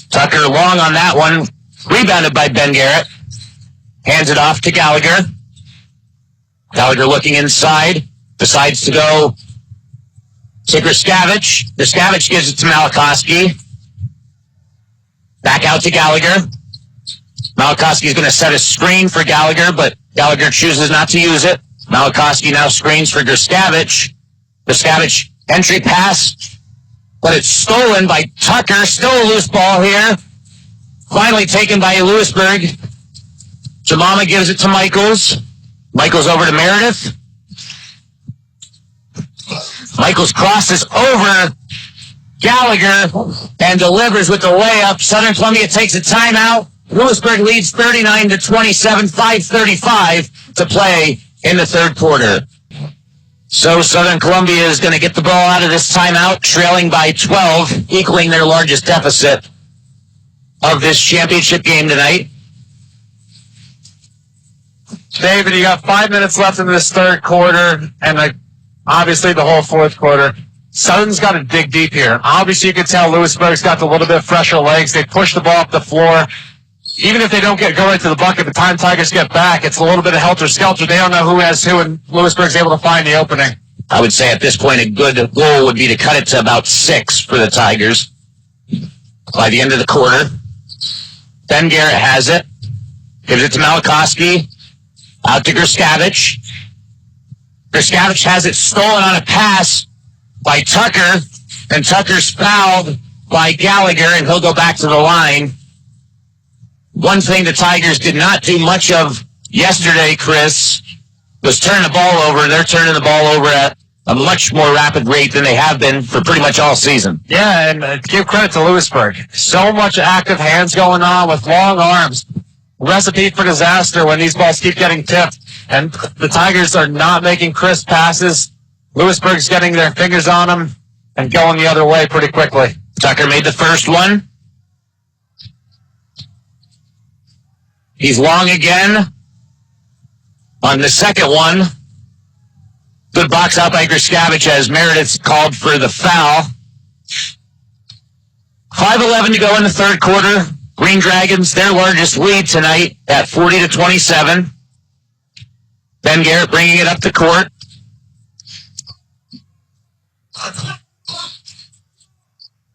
Tucker long on that one. Rebounded by Ben Gehret. Hands it off to Gallagher. Gallagher looking inside. Decides to go to Griscavage. Griscavage gives it to Malakoski. Back out to Gallagher. Malakoski is going to set a screen for Gallagher, but Gallagher chooses not to use it. Malakoski now screens for Griscavage. Griscavage entry pass, but it's stolen by Tucker. Still a loose ball here. Finally taken by Lewisburg. Jemama gives it to Michaels. Michaels over to Meredith. Michaels crosses over Gallagher and delivers with the layup. Southern Columbia takes a timeout. Lewisburg leads 39-27, 5:35 to play in the third quarter. So Southern Columbia is going to get the ball out of this timeout, trailing by 12, equaling their largest deficit of this championship game tonight. David, you got 5 minutes left in this third quarter, and obviously the whole fourth quarter. Southern's got to dig deep here. Obviously, you can tell Lewisburg's got a little bit fresher legs. They push the ball up the floor. Even if they don't go right to the bucket, the time Tigers get back, it's a little bit of helter-skelter. They don't know who has who, and Lewisburg's able to find the opening. I would say at this point a good goal would be to cut it to about 6 for the Tigers by the end of the quarter. Ben Gehret has it. Gives it to Malakoski. Out to Griscavage. Griscavage has it stolen on a pass by Tucker, and Tucker's fouled by Gallagher, and he'll go back to the line. One thing the Tigers did not do much of yesterday, Chris, was turn the ball over. They're turning the ball over at a much more rapid rate than they have been for pretty much all season. Yeah, and give credit to Lewisburg. So much active hands going on with long arms. Recipe for disaster when these balls keep getting tipped. And the Tigers are not making crisp passes. Lewisburg's getting their fingers on them and going the other way pretty quickly. Tucker made the first one. He's long again on the second one. Good box out by Griscavage as Meredith called for the foul. 5:11 to go in the third quarter. Green Dragons, their largest lead tonight at 40-27. Ben Gehret bringing it up the court.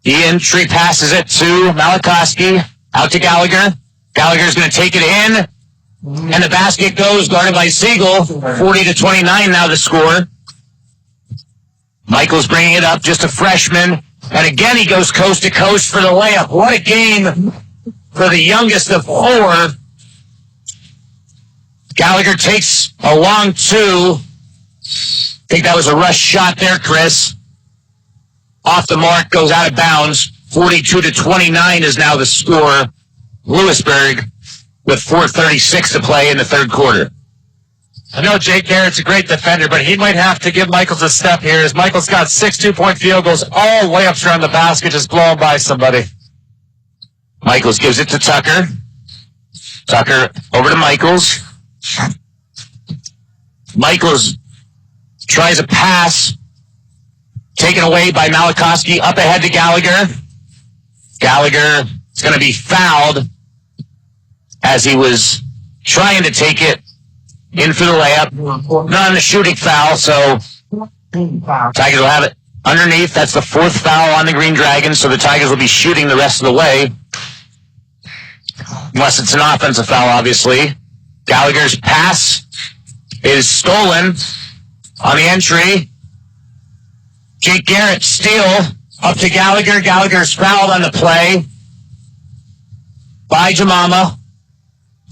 The entry passes it to Malakoski. Out to Gallagher. Gallagher's going to take it in. And the basket goes, guarded by Siegel. 40-29 now the score. Michael's bringing it up, just a freshman. And again, he goes coast to coast for the layup. What a game for the youngest of four. Gallagher takes a long two. I think that was a rush shot there, Chris. Off the mark, goes out of bounds. 42-29 is now the score. Lewisburg with 4:36 to play in the third quarter. I know Jake Gehret's a great defender, but he might have to give Michaels a step here, as Michaels got 6 two-point field goals, all layups around the basket, just blowing by somebody. Michaels gives it to Tucker. Tucker over to Michaels. Michaels tries a pass, taken away by Malakoski, up ahead to Gallagher. Gallagher is going to be fouled as he was trying to take it in for the layup. Not on the shooting foul, so Tigers will have it underneath. That's the 4th foul on the Green Dragons, so the Tigers will be shooting the rest of the way. Unless it's an offensive foul, obviously. Gallagher's pass is stolen on the entry. Jake Gehret steal up to Gallagher. Gallagher's fouled on the play by Jemama.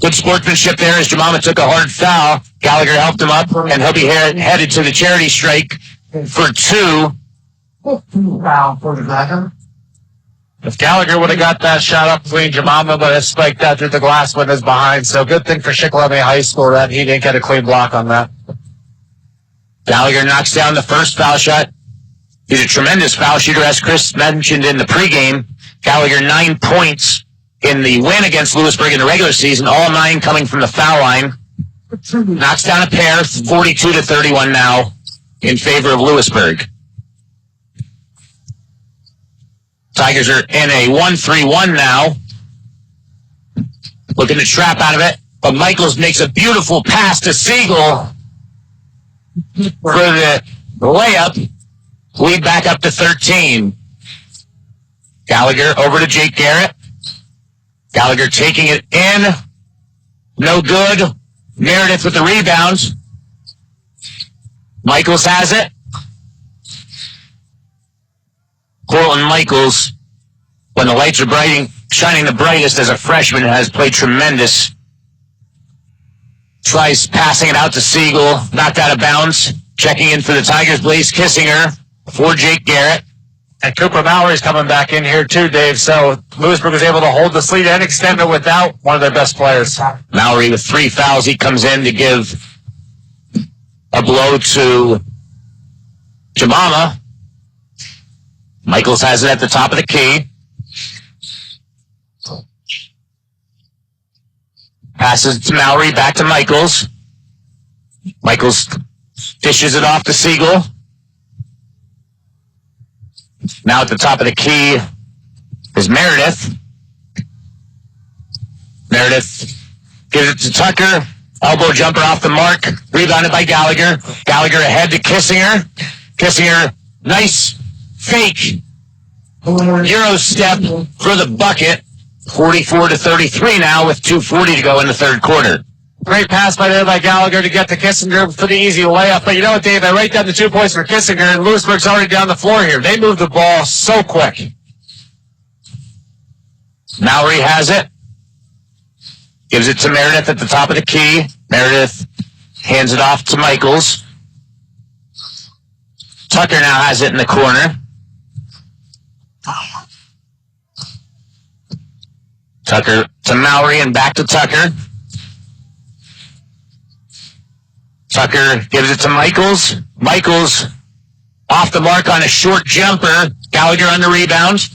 Good sportsmanship there as Jemama took a hard foul. Gallagher helped him up, and he'll be headed to the charity strike for 2. Foul for the Dragon. If Gallagher would have got that shot up clean, Jemama would have spiked that through the glass windows behind. So good thing for Shik High School that he didn't get a clean block on that. Gallagher knocks down the first foul shot. He's a tremendous foul shooter, as Chris mentioned in the pregame. Gallagher 9 points in the win against Lewisburg in the regular season, all 9 coming from the foul line. Knocks down a pair, 42-31 now in favor of Lewisburg. Tigers are in a 1-3-1 now. Looking to trap out of it, but Michaels makes a beautiful pass to Siegel for the layup. Lead back up to 13. Gallagher over to Jake Gehret. Gallagher taking it in. No good. Meredith with the rebounds. Michaels has it. Cortland Michaels, when the lights are shining the brightest as a freshman, has played tremendous. Tries passing it out to Siegel, knocked out of bounds. Checking in for the Tigers, Blaise Kissinger for Jake Gehret. And Cooper Mowry's coming back in here too, Dave. So Lewisburg was able to hold the lead and extend it without one of their best players. Mowry with 3 fouls. He comes in to give a blow to Jemama. Michaels has it at the top of the key. Passes to Mowry, back to Michaels. Michaels dishes it off to Siegel. Now at the top of the key is Meredith. Meredith gives it to Tucker. Elbow jumper off the mark. Rebounded by Gallagher. Gallagher ahead to Kissinger. Kissinger, nice fake Euro step for the bucket. 44-33 now with 2:40 to go in the third quarter. Great pass by Gallagher to get to Kissinger for the easy layup. But you know what, Dave? I write down the 2 points for Kissinger, and Lewisburg's already down the floor here. They move the ball so quick. Mowry has it. Gives it to Meredith at the top of the key. Meredith hands it off to Michaels. Tucker now has it in the corner. Tucker to Mowry and back to Tucker. Tucker gives it to Michaels. Michaels off the mark on a short jumper. Gallagher on the rebound.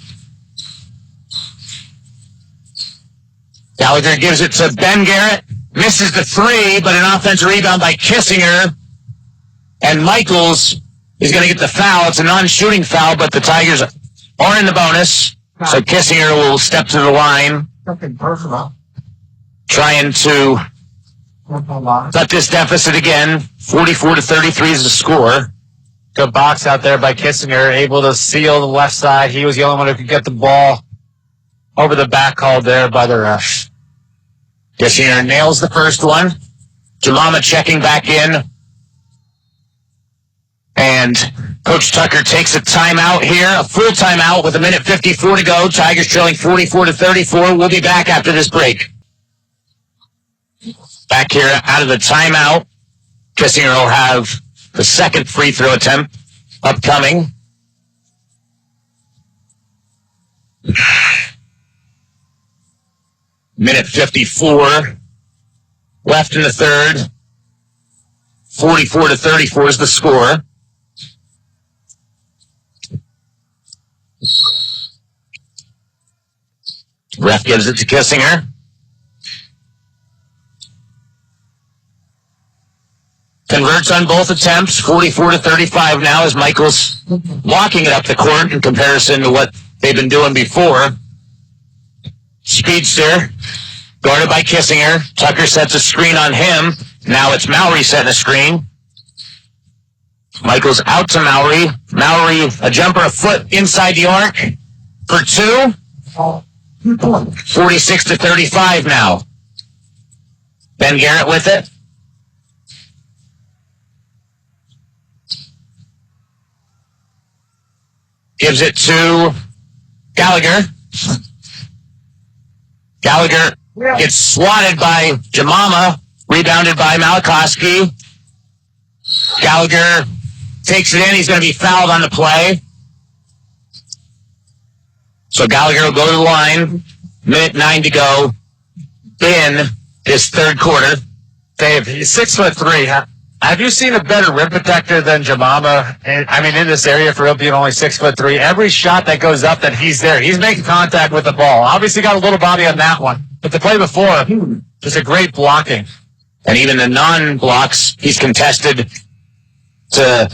Gallagher gives it to Ben Gehret. Misses the 3, but an offensive rebound by Kissinger. And Michaels is going to get the foul. It's a non-shooting foul, but the Tigers are in the bonus. So Kissinger will step to the line. Trying to cut this deficit again. 44-33 is the score. Good box out there by Kissinger, able to seal the left side. He was the only one who could get the ball over the back call there by the ref. Kissinger nails the first one. Jemama checking back in. And Coach Tucker takes a timeout here, a full timeout with 1:54 to go. Tigers trailing 44-34. We'll be back after this break. Back here out of the timeout. Kissinger will have the second free throw attempt upcoming. Minute 54 left in the third. 44-34 is the score. Ref gives it to Kissinger. Converts on both attempts, 44-35 now as Michaels walking it up the court in comparison to what they've been doing before. Speedster, guarded by Kissinger. Tucker sets a screen on him. Now it's Mowry setting a screen. Michaels out to Mowry. Mowry, a jumper, a foot inside the arc for two. 46-35 now. Ben Gehret with it. Gives it to Gallagher. Gallagher gets swatted by Jemama, rebounded by Malakoski. Gallagher takes it in. He's going to be fouled on the play. So Gallagher will go to the line. Minute 9 to go in this third quarter. Dave, he's 6'3". Have you seen a better rim protector than Jemama? I mean, in this area for him being only 6'3", every shot that goes up that he's there, he's making contact with the ball. Obviously got a little body on that one. But the play before, just a great blocking. And even the non-blocks, he's contested to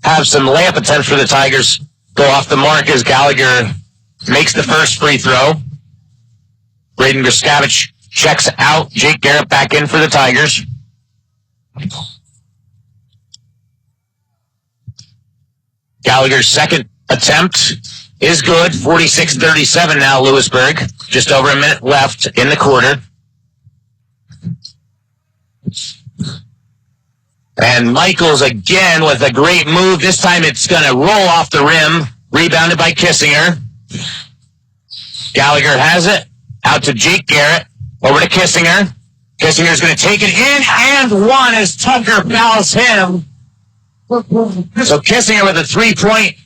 have some layup attempts for the Tigers go off the mark as Gallagher makes the first free throw. Braydon Griscavage checks out. Jake Gehret back in for the Tigers. Gallagher's second attempt is good. 46-37 now, Lewisburg. Just over a minute left in the quarter. And Michaels again with a great move. This time it's going to roll off the rim. Rebounded by Kissinger. Gallagher has it. Out to Jake Gehret. Over to Kissinger. Kissinger's going to take it in and one as Tucker fouls him. So Kissinger with a 3-point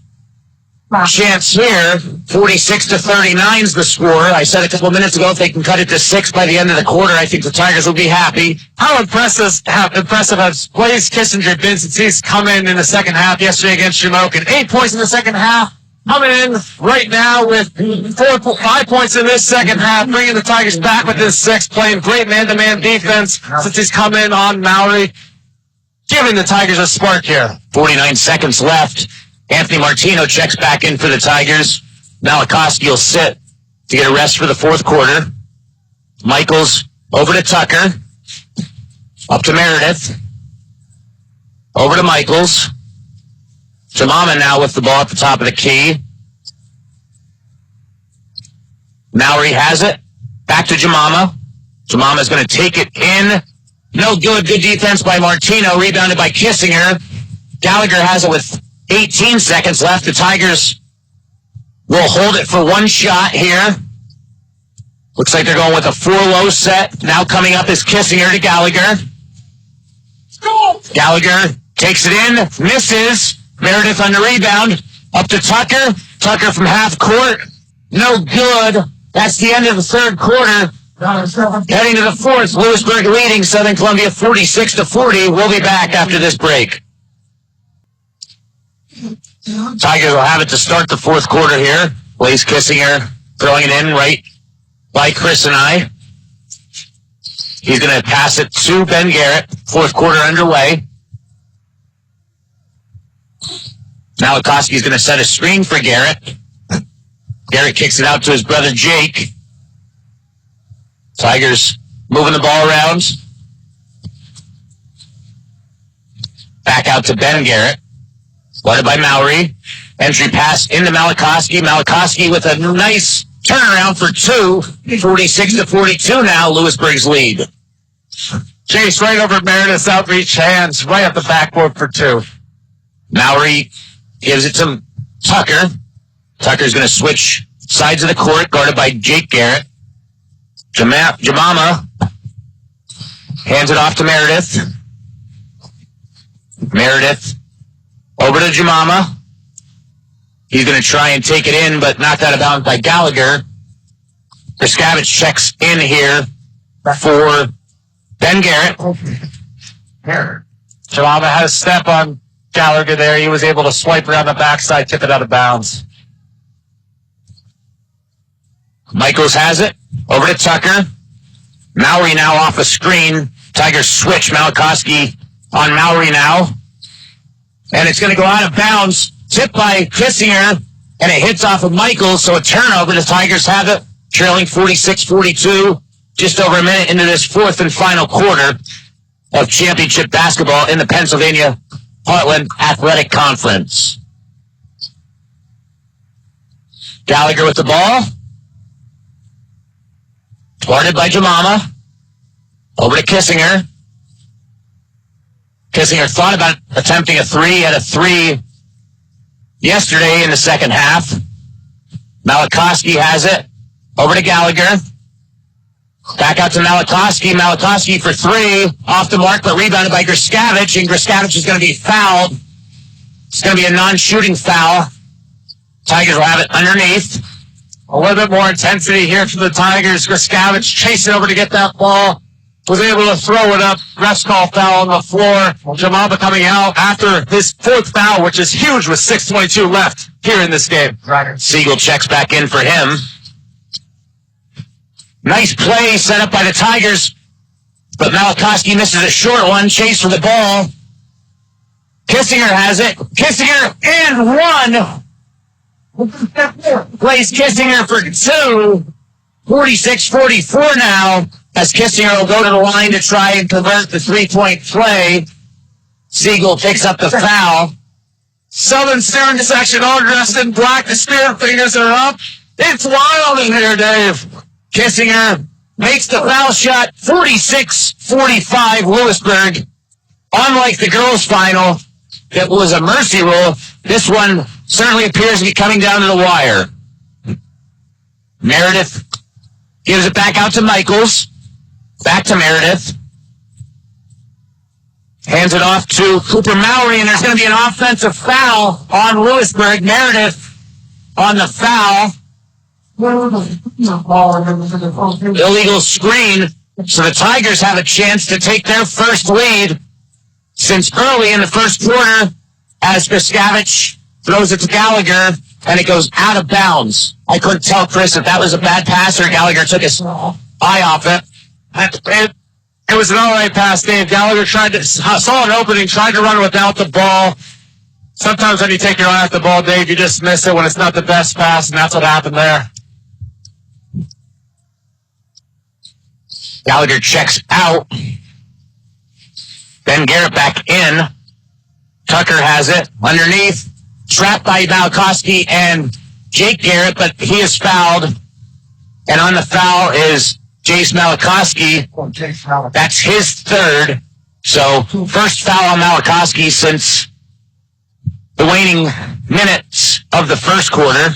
chance here. 46-39 is the score. I said a couple of minutes ago if they can cut it to 6 by the end of the quarter, I think the Tigers will be happy. How impressive has Blaise Kissinger been since he's come in the second half yesterday against Shamokin? 8 points in the second half. Coming in right now with 5 points in this second half, bringing the Tigers back with this 6, playing great man-to-man defense since he's come in on Mowry. Giving the Tigers a spark here. 49 seconds left. Anthony Martino checks back in for the Tigers. Malakoski will sit to get a rest for the fourth quarter. Michaels over to Tucker. Up to Meredith. Over to Michaels. Jemama now with the ball at the top of the key. Mowry has it. Back to Jemama. Jemama's going to take it in. No good. Good defense by Martino. Rebounded by Kissinger. Gallagher has it with 18 seconds left. The Tigers will hold it for one shot here. Looks like they're going with a 4-low set. Now coming up is Kissinger to Gallagher. Gallagher takes it in. Misses. Meredith on the rebound. Up to Tucker. Tucker from half court. No good. That's the end of the third quarter. Heading to the fourth, Lewisburg leading Southern Columbia 46-40. We'll be back after this break. Tigers will have it to start the fourth quarter here. Blaise Kissinger throwing it in right by Chris and I. He's going to pass it to Ben Gehret. Fourth quarter underway. Malakoski's going to set a screen for Gehret. Gehret kicks it out to his brother Jake. Tigers moving the ball around. Back out to Ben Gehret. Guarded by Mowry. Entry pass into Malakoski. Malakoski with a nice turnaround for two. 46-42 now, Lewisburg's lead. Jace right over Meredith's outreach hands, right up the backboard for 2. Mowry gives it to Tucker. Tucker's going to switch sides of the court, guarded by Jake Gehret. Jemama hands it off to Meredith. Meredith over to Jemama. He's going to try and take it in, but knocked out of bounds by Gallagher. Griscavage checks in here for Ben Gehret. Jemama had a step on Gallagher there. He was able to swipe around the backside, tip it out of bounds. Michaels has it. Over to Tucker. Mowry now off a screen. Tigers switch. Malakoski on Mowry now. And it's going to go out of bounds. Tipped by Kissinger. And it hits off of Michaels. So a turnover. The Tigers have it. Trailing 46-42. Just over a minute into this fourth and final quarter of championship basketball in the Pennsylvania Heartland Athletic Conference. Gallagher with the ball. Guarded by Jemama. Over to Kissinger. Kissinger thought about attempting a three. Had a three yesterday in the second half. Malakoski has it. Over to Gallagher. Back out to Malakoski. Malakoski for three. Off the mark, but rebounded by Griscavage. And Griscavage is going to be fouled. It's going to be a non-shooting foul. Tigers will have it underneath. A little bit more intensity here for the Tigers. Griscavage chasing over to get that ball. Was able to throw it up. Refs call foul on the floor. Jemama coming out after his fourth foul, which is huge with 6:22 left here in this game. Siegel checks back in for him. Nice play set up by the Tigers, but Malakoski misses a short one. Chase for the ball. Kissinger has it. Kissinger and one. Plays Kissinger for two. 46-44 now, as Kissinger will go to the line to try and convert the three-point play. Siegel picks up the foul. Southern Student section all dressed in black. The spirit fingers are up. It's wild in here, Dave. Kissinger makes the foul shot. 46-45 Lewisburg. Unlike the girls' final, that was a mercy rule, this one certainly appears to be coming down to the wire. Meredith gives it back out to Michaels. Back to Meredith. Hands it off to Cooper Mowry, and there's going to be an offensive foul on Lewisburg. Meredith on the foul. Illegal screen. So the Tigers have a chance to take their first lead since early in the first quarter, as Griscavage throws it to Gallagher, and it goes out of bounds. I couldn't tell, Chris, if that was a bad pass or Gallagher took his eye off it. It was an all right pass, Dave. Gallagher saw an opening, tried to run without the ball. Sometimes when you take your eye off the ball, Dave, you just miss it when it's not the best pass, and that's what happened there. Gallagher checks out. Ben Gehret back in. Tucker has it underneath. Trapped by Malakoski and Jake Gehret, but he is fouled. And on the foul is Jace Malakoski. That's his third. So first foul on Malakoski since the waning minutes of the first quarter.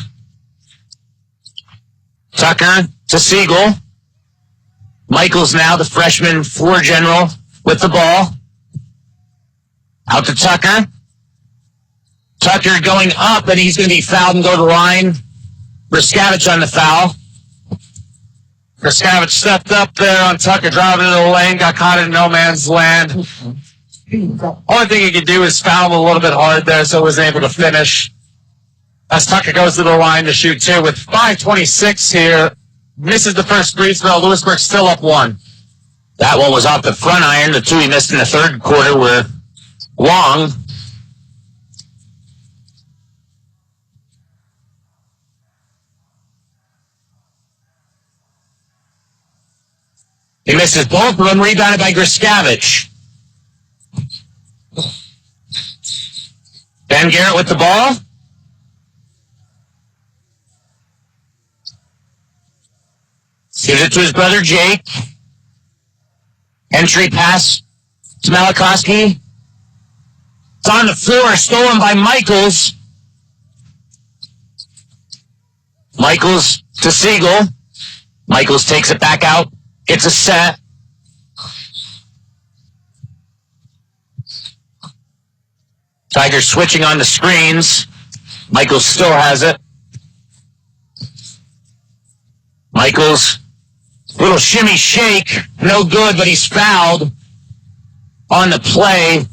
Tucker to Siegel. Michaels now, the freshman floor general, with the ball. Out to Tucker. Tucker going up, and he's going to be fouled and go to the line. Griscavage on the foul. Griscavage stepped up there on Tucker, driving into the lane, got caught in no man's land. Only thing he could do is foul him a little bit hard there, so he was able to finish. As Tucker goes to the line to shoot two with 5:26 here. Misses the first free throw. Lewisburg still up one. That one was off the front iron. The two he missed in the third quarter were long. He misses both of them, rebounded by Griscavage. Ben Gehret with the ball. Gives it to his brother Jake. Entry pass to Malakoski. It's on the floor, stolen by Michaels. Michaels to Siegel. Michaels takes it back out. Gets a set. Tigers switching on the screens. Michaels still has it. Michaels, little shimmy shake, no good, but he's fouled on the play.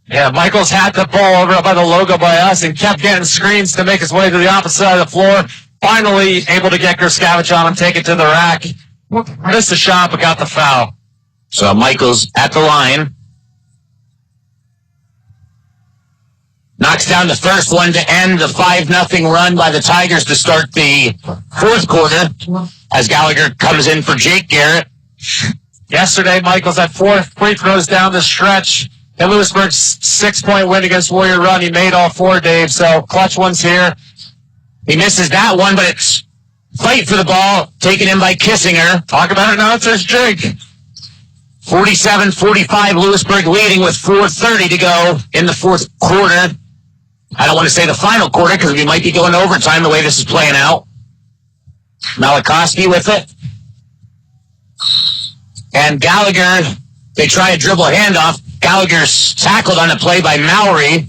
Yeah, Michaels had the ball over by the logo by us and kept getting screens to make his way to the opposite side of the floor. Finally able to get Griscavage on him, take it to the rack. Missed the shot, but got the foul. So Michaels at the line. Knocks down the first one to end the 5-0 run by the Tigers to start the fourth quarter as Gallagher comes in for Jake Gehret. Yesterday, Michaels had 4 free throws down the stretch. In Lewisburg's 6-point win against Warrior Run, he made all 4, Dave, so clutch one's here. He misses that one, but it's fight for the ball, taken in by Kissinger. Talk about it now, it says Jake. 47-45, Lewisburg leading with 4:30 to go in the fourth quarter. I don't want to say the final quarter because we might be going to overtime the way this is playing out. Malakoski with it. And Gallagher, they try a dribble handoff. Gallagher's tackled on a play by Mowry.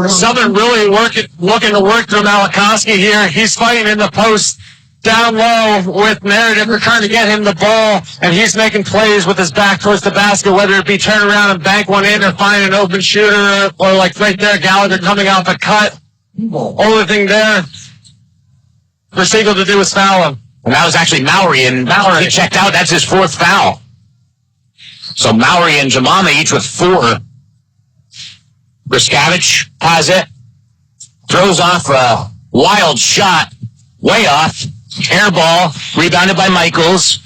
Southern really looking to work through Malakoski here. He's fighting in the post down low with Meredith. They're trying to get him the ball, and he's making plays with his back towards the basket, whether it be turn around and bank one in or find an open shooter, or like right there, Gallagher coming out the cut. Only thing there for Siegel to do is foul him. And that was actually Mowry, and Mowry checked out. That's his 4th foul. So Mowry and Jemama each with 4. Griscavage has it. Throws off a wild shot. Way off. Air ball. Rebounded by Michaels.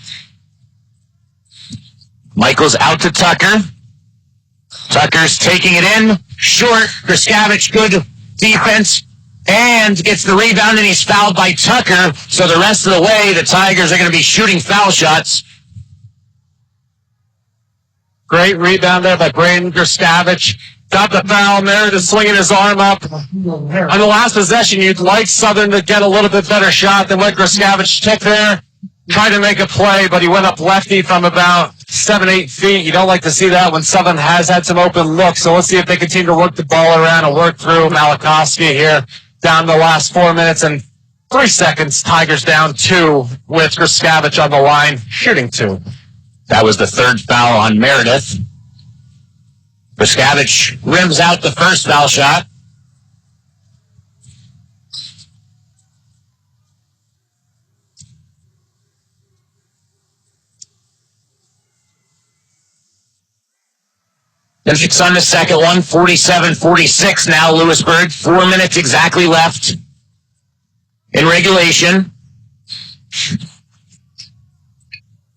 Michaels out to Tucker. Tucker's taking it in. Short. Griscavage, good defense. And gets the rebound, and he's fouled by Tucker. So the rest of the way, the Tigers are going to be shooting foul shots. Great rebound there by Braydon. Griscavage got the foul. Meredith slinging his arm up. On the last possession, you'd like Southern to get a little bit better shot than what Griscavage took there. Tried to make a play, but he went up lefty from about 7-8 feet. You don't like to see that when Southern has had some open looks. So let's see if they continue to work the ball around and work through Malakoski here down the last 4 minutes and 3 seconds. Tigers down 2 with Griscavage on the line, shooting 2. That was the 3rd foul on Meredith. Griscavage rims out the first foul shot. Then Shik's on the second one, 47-46 now, Lewisburg. 4 minutes exactly left in regulation.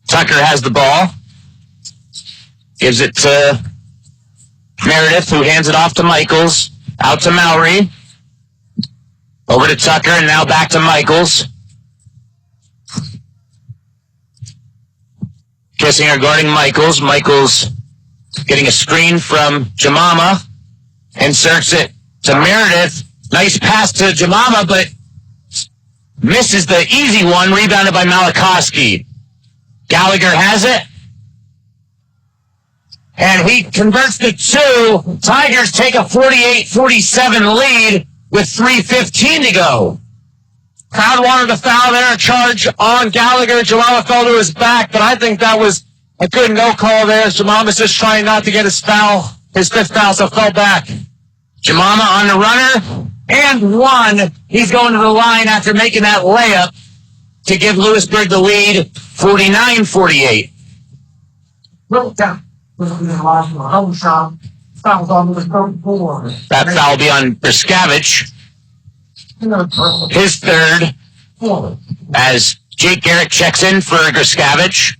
Tucker has the ball. Gives it to Meredith, who hands it off to Michaels. Out to Mowry. Over to Tucker, and now back to Michaels. Kissinger guarding Michaels. Michaels getting a screen from Jemama. Inserts it to Meredith. Nice pass to Jemama, but misses the easy one. Rebounded by Malakoski. Gallagher has it. And he converts to 2. Tigers take a 48-47 lead with 3:15 to go. Crowd wanted a foul there, a charge on Gallagher. Jemama fell to his back, but I think that was a good no call there. Jemama's just trying not to get his foul, his 5th foul, so fell back. Jemama on the runner, and 1. He's going to the line after making that layup to give Lewisburg the lead, 49-48. That foul will be on Griscavage. His 3rd, as Jake Gehret checks in for Griscavage.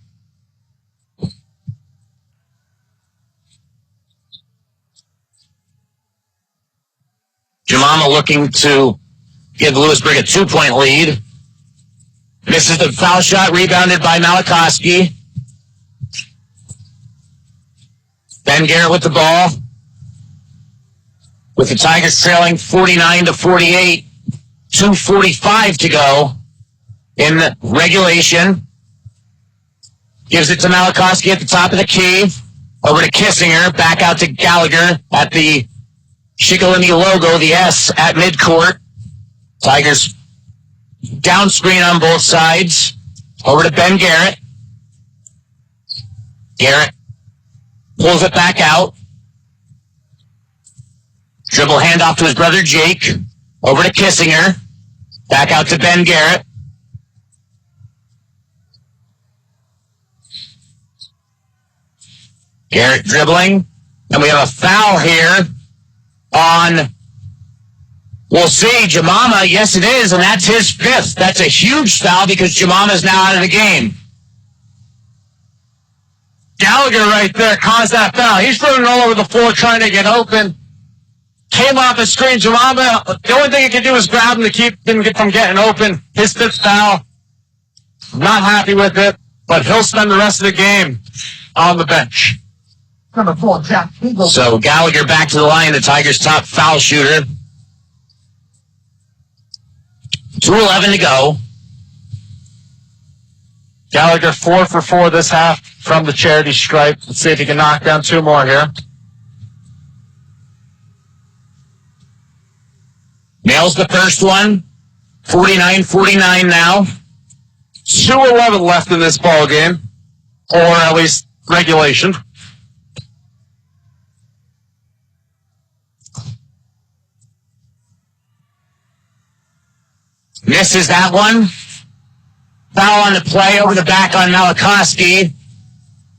Jemama looking to give Lewisburg a 2-point lead. Misses the foul shot, rebounded by Malakoski. Ben Gehret with the ball. With the Tigers trailing 49-48. 2:45 to go in the regulation. Gives it to Malakoski at the top of the key. Over to Kissinger. Back out to Gallagher at the Shik logo, the S at midcourt. Tigers down screen on both sides. Over to Ben Gehret. Gehret pulls it back out. Dribble handoff to his brother Jake. Over to Kissinger. Back out to Ben Gehret. Gehret dribbling. And we have a foul here on, we'll see, Jemama. Yes, it is, and that's his fifth. That's a huge foul because Jemama's now out of the game. Gallagher right there caused that foul. He's running all over the floor trying to get open. Came off the screen. Jemama, the only thing he can do is grab him to keep him from getting open. His fifth foul. Not happy with it, but he'll spend the rest of the game on the bench. Number 4, Jack Siegel. So Gallagher back to the line, the Tigers' top foul shooter. 2:11 to go. Gallagher 4 for 4 this half from the charity stripe. Let's see if he can knock down 2 more here. Nails the first one. 49-49 now. 2:11 left in this ball game, or at least regulation. Misses that one. Foul on the play over the back on Malakoski.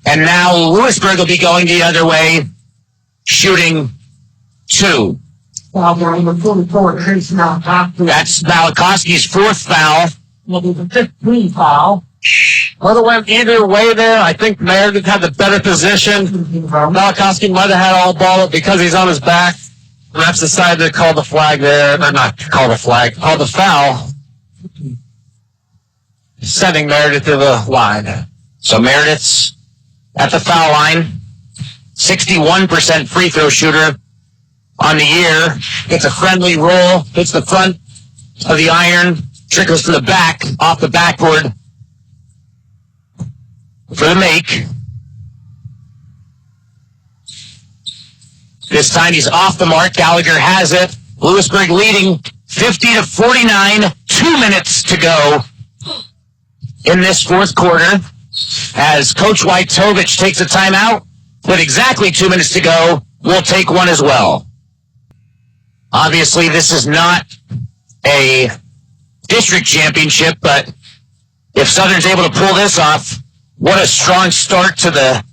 And now Lewisburg will be going the other way, shooting 2. Foul number 44, Jace now back to That's Malakoski's 4th foul. will be the 15th foul. Whether it went either way there, I think Meredith had the better position. Malakoski might have had all ball, but because he's on his back, refs decided to call the flag there, or not call the flag, call the foul, sending Meredith to the line. So Meredith's at the foul line. 61% free throw shooter on the year. Gets a friendly roll, hits the front of the iron, trickles to the back, off the backboard for the make. This time he's off the mark. Gallagher has it. Lewisburg leading 50-49. 2 minutes to go in this 4th quarter as Coach Wojtovich takes a timeout. With exactly 2 minutes to go, we'll take one as well. Obviously, this is not a district championship, but if Southern's able to pull this off, what a strong start to the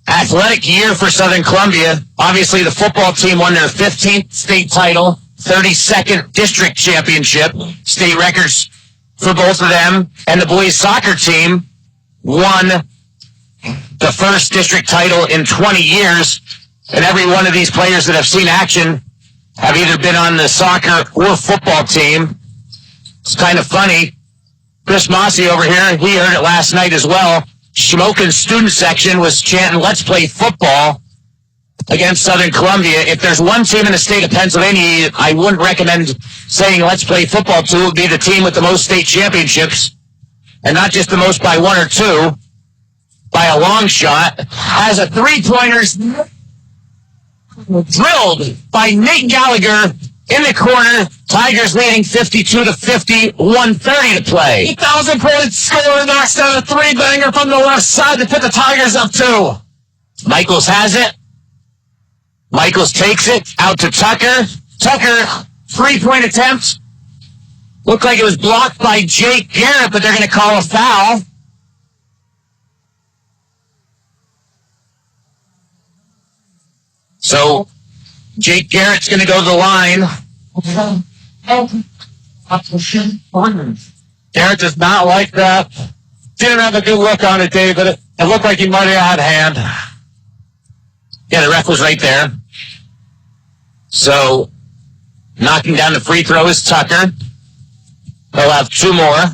athletic year for Southern Columbia. Obviously, the football team won their 15th state title, 32nd district championship, state records for both of them. And the boys soccer team won the first district title in 20 years. And every one of these players that have seen action have either been on the soccer or football team. It's kind of funny. Chris Mossy over here, he heard it last night as well. Shamokin's student section was chanting, "Let's play football," against Southern Columbia. If there's one team in the state of Pennsylvania I wouldn't recommend saying "let's play football" to, it would be the team with the most state championships. And not just the most by 1 or 2, by a long shot. Has a 3-pointers drilled by Nate Gallagher in the corner. Tigers leading 52-50, 1:30 to play. 8,000-point score, knocks down a 3-banger from the left side to put the Tigers up 2. Michaels has it. Michaels takes it out to Tucker. Tucker, 3-point attempt. Looked like it was blocked by Jake Gehret, but they're going to call a foul. So Jake Garrett's going to go to the line. Gehret does not like that. Didn't have a good look on it, Dave, but it looked like he might have had hand. Yeah, the ref was right there. So knocking down the free throw is Tucker. They'll have 2 more.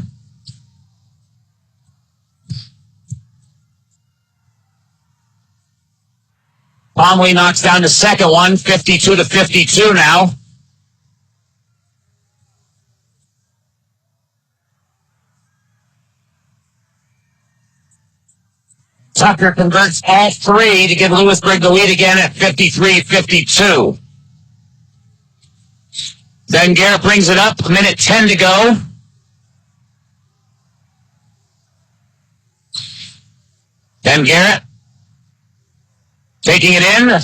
Pomley knocks down the second one, 52-52 now. Tucker converts all 3 to give Lewisburg the lead again at 53-52. Then Gehret brings it up, 1:10 to go. Then Gehret taking it in.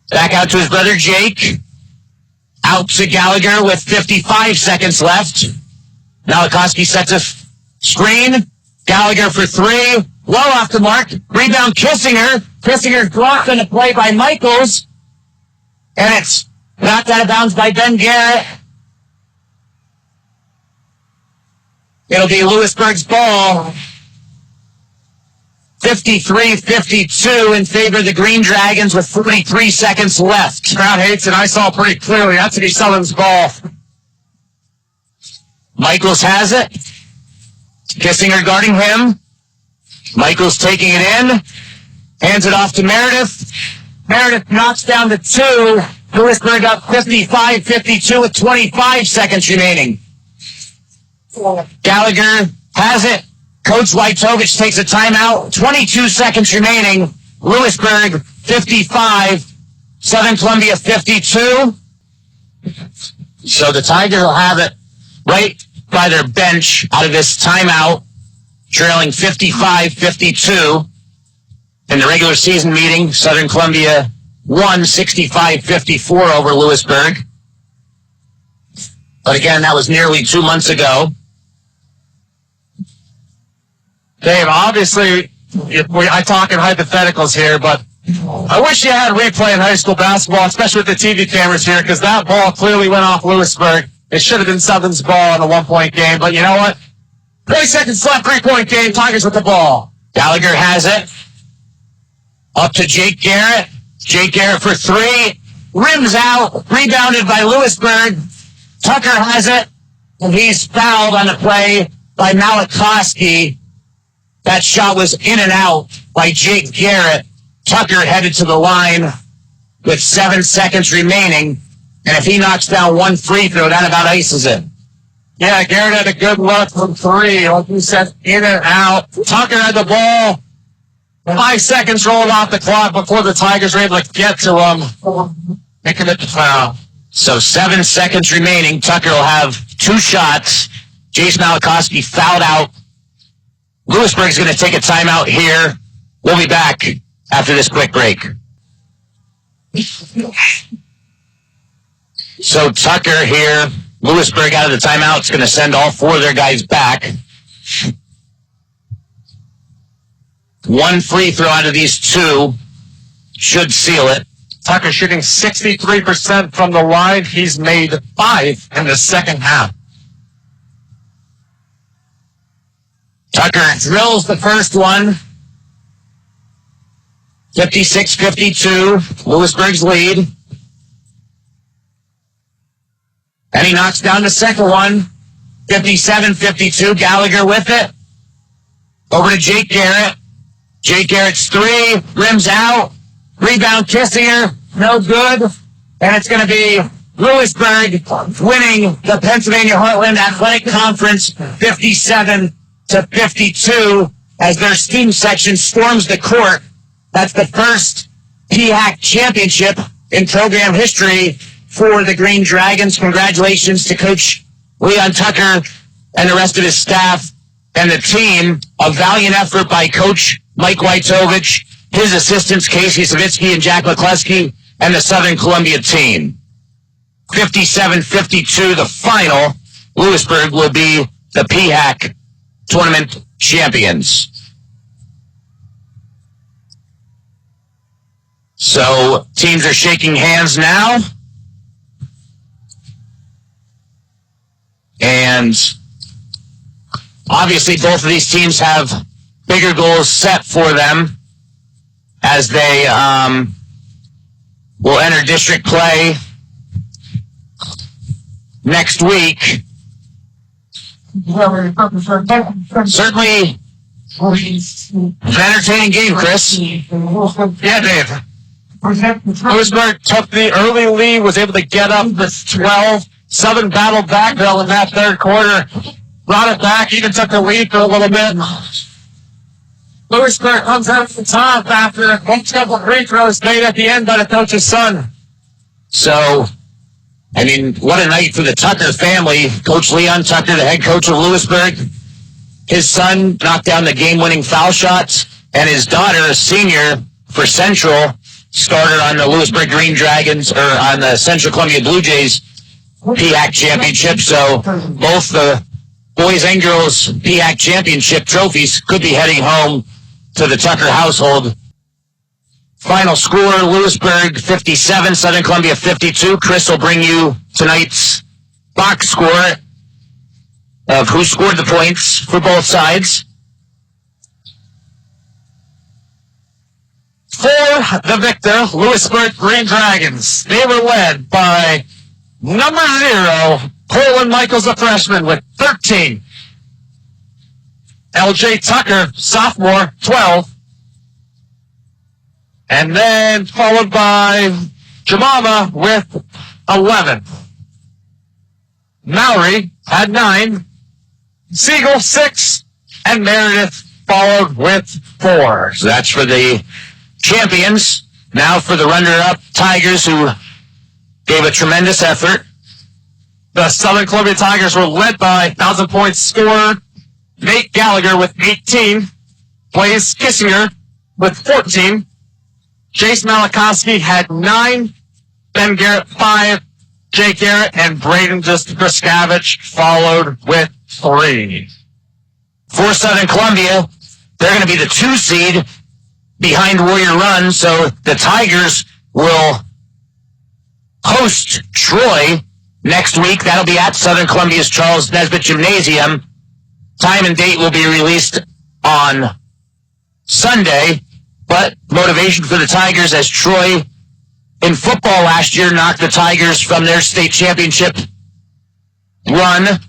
Back out to his brother Jake. Out to Gallagher with 55 seconds left. Malakoski sets a screen. Gallagher for three. Well off the mark. Rebound Kissinger. Kissinger blocked on a play by Michaels. And it's knocked out of bounds by Ben Gehret. It'll be Lewisburg's ball. 53-52 in favor of the Green Dragons with 43 seconds left. Crowd hates it. I saw pretty clearly. That's to be Southern's ball. Michaels has it. Kissinger guarding him. Michaels taking it in. Hands it off to Meredith. Meredith knocks down to two. Lewisburg up 55-52 with 25 seconds remaining. Gallagher has it. Coach Wojtowicz takes a timeout. 22 seconds remaining. Lewisburg 55. Southern Columbia 52. So the Tigers will have it right by their bench out of this timeout, trailing 55-52. In the regular season meeting, Southern Columbia won 65-54 over Lewisburg. But again, that was nearly 2 months ago. Dave, obviously, I talk in hypotheticals here, but I wish you had replay in high school basketball, especially with the TV cameras here, because that ball clearly went off Lewisburg. It should have been Southern's ball in a one-point game, but you know what? 30 seconds left, 3-point game, Tigers with the ball. Gallagher has it. Up to Jake Gehret. Jake Gehret for three. Rims out. Rebounded by Lewisburg. Tucker has it. And he's fouled on the play by Malakoski. That shot was in and out by Jake Gehret. Tucker headed to the line with 7 seconds remaining. And if he knocks down one free throw, that about ices it. Yeah, Gehret had a good look from three. Like you said, in and out. Tucker had the ball. 5 seconds rolled off the clock before the Tigers were able to get to him. They commit the foul. So 7 seconds remaining. Tucker will have 2 shots. Jace Malakoski fouled out. Lewisburg's going to take a timeout here. We'll be back after this quick break. So Tucker here, Lewisburg out of the timeout, is going to send all 4 of their guys back. 1 free throw out of these 2 should seal it. Tucker shooting 63% from the line. He's made 5 in the second half. Tucker drills the first one. 56-52, Lewisburg's lead. And he knocks down the second one. 57-52, Gallagher with it. Over to Jake Gehret. Jake Gehret's 3, rims out. Rebound Kissinger, no good. And it's going to be Lewisburg winning the Pennsylvania Heartland Athletic Conference 57-52 as their student section storms the court. That's the first Phac championship in program history for the Green Dragons. Congratulations to Coach Leon Tucker and the rest of his staff and the team. A valiant effort by Coach Mike Wojtowicz, his assistants Casey Savitsky and Jack McCluskey, and the Southern Columbia team. 57-52, the final. Lewisburg will be the Phac tournament champions. So teams are shaking hands now. And obviously both of these teams have bigger goals set for them as they will enter district play next week. Certainly an entertaining game, Chris. Yeah, Dave. Lewisburg took the early lead, was able to get up to 12. Southern battled back, though, in that third quarter. Brought it back, even took the lead for a little bit. Lewisburg comes out the top after a couple free throws made at the end by the coach's son. So I mean, what a night for the Tucker family. Coach Leon Tucker, the head coach of Lewisburg. His son knocked down the game-winning foul shots, and his daughter, a senior for Central, started on the Lewisburg Green Dragons, or on the Central Columbia Blue Jays Phac championship. So both the boys and girls Phac championship trophies could be heading home to the Tucker household. Final score, Lewisburg 57, Southern Columbia 52. Chris will bring you tonight's box score of who scored the points for both sides. For the victor, Lewisburg Green Dragons. They were led by number 0, Cortland Michaels, a freshman, with 13. LJ Tucker, sophomore, 12. And then followed by Jemama with 11. Mowry had 9. Siegel, 6. And Meredith followed with 4. So that's for the champions. Now for the runner-up Tigers, who gave a tremendous effort. The Southern Columbia Tigers were led by 1,000 points scorer Nate Gallagher with 18. Blaise Kissinger with 14. Jace Malakoski had 9. Ben Gehret 5. Jake Gehret and Braydon Griscavage followed with 3. For Southern Columbia, they're going to be the 2 seed behind Warrior Run, so the Tigers will host Troy next week. That'll be at Southern Columbia's Charles Nesbitt Gymnasium. Time and date will be released on Sunday, but motivation for the Tigers, as Troy in football last year knocked the Tigers from their state championship run.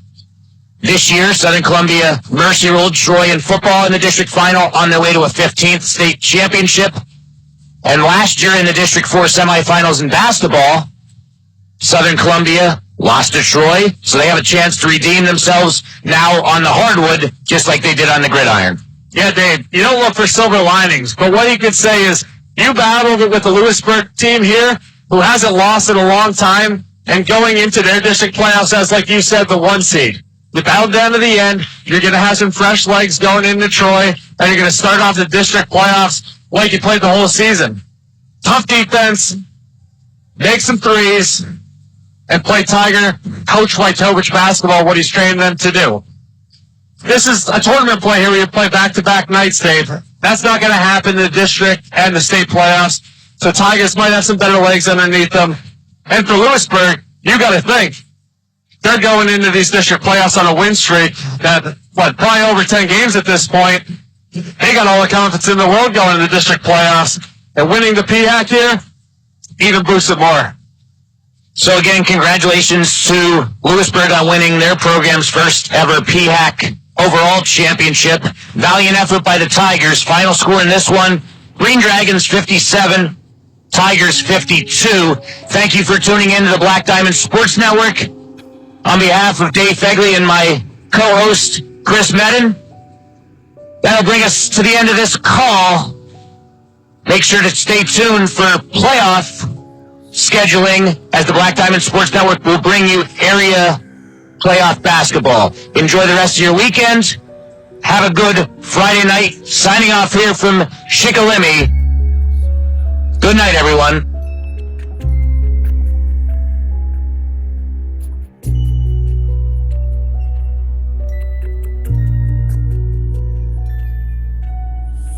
This year, Southern Columbia mercy ruled Troy in football in the district final on their way to a 15th state championship. And last year in the District 4 semifinals in basketball, Southern Columbia lost to Troy, so they have a chance to redeem themselves now on the hardwood, just like they did on the gridiron. Yeah, Dave, you don't look for silver linings, but what you could say is you battled with the Lewisburg team here, who hasn't lost in a long time, and going into their district playoffs as, like you said, the 1 seed. You battled down to the end. You're going to have some fresh legs going into Troy, and you're going to start off the district playoffs like you played the whole season. Tough defense, make some threes, and play Tiger, Coach Wojtowicz basketball, what he's training them to do. This is a tournament play here where you play back-to-back nights, Dave. That's not going to happen in the district and the state playoffs, so Tigers might have some better legs underneath them. And for Lewisburg, you got to think, they're going into these district playoffs on a win streak that, probably over 10 games at this point. They got all the confidence in the world going into the district playoffs. And winning the Phac here even boosts it more. So again, congratulations to Lewisburg on winning their program's first ever Phac overall championship. Valiant effort by the Tigers. Final score in this one, Green Dragons 57, Tigers 52. Thank you for tuning in to the Black Diamond Sports Network. On behalf of Dave Fegley and my co-host, Chris Medin, that'll bring us to the end of this call. Make sure to stay tuned for playoff scheduling, as the Black Diamond Sports Network will bring you area playoff basketball. Enjoy the rest of your weekend. Have a good Friday night. Signing off here from Shik. Good night, everyone.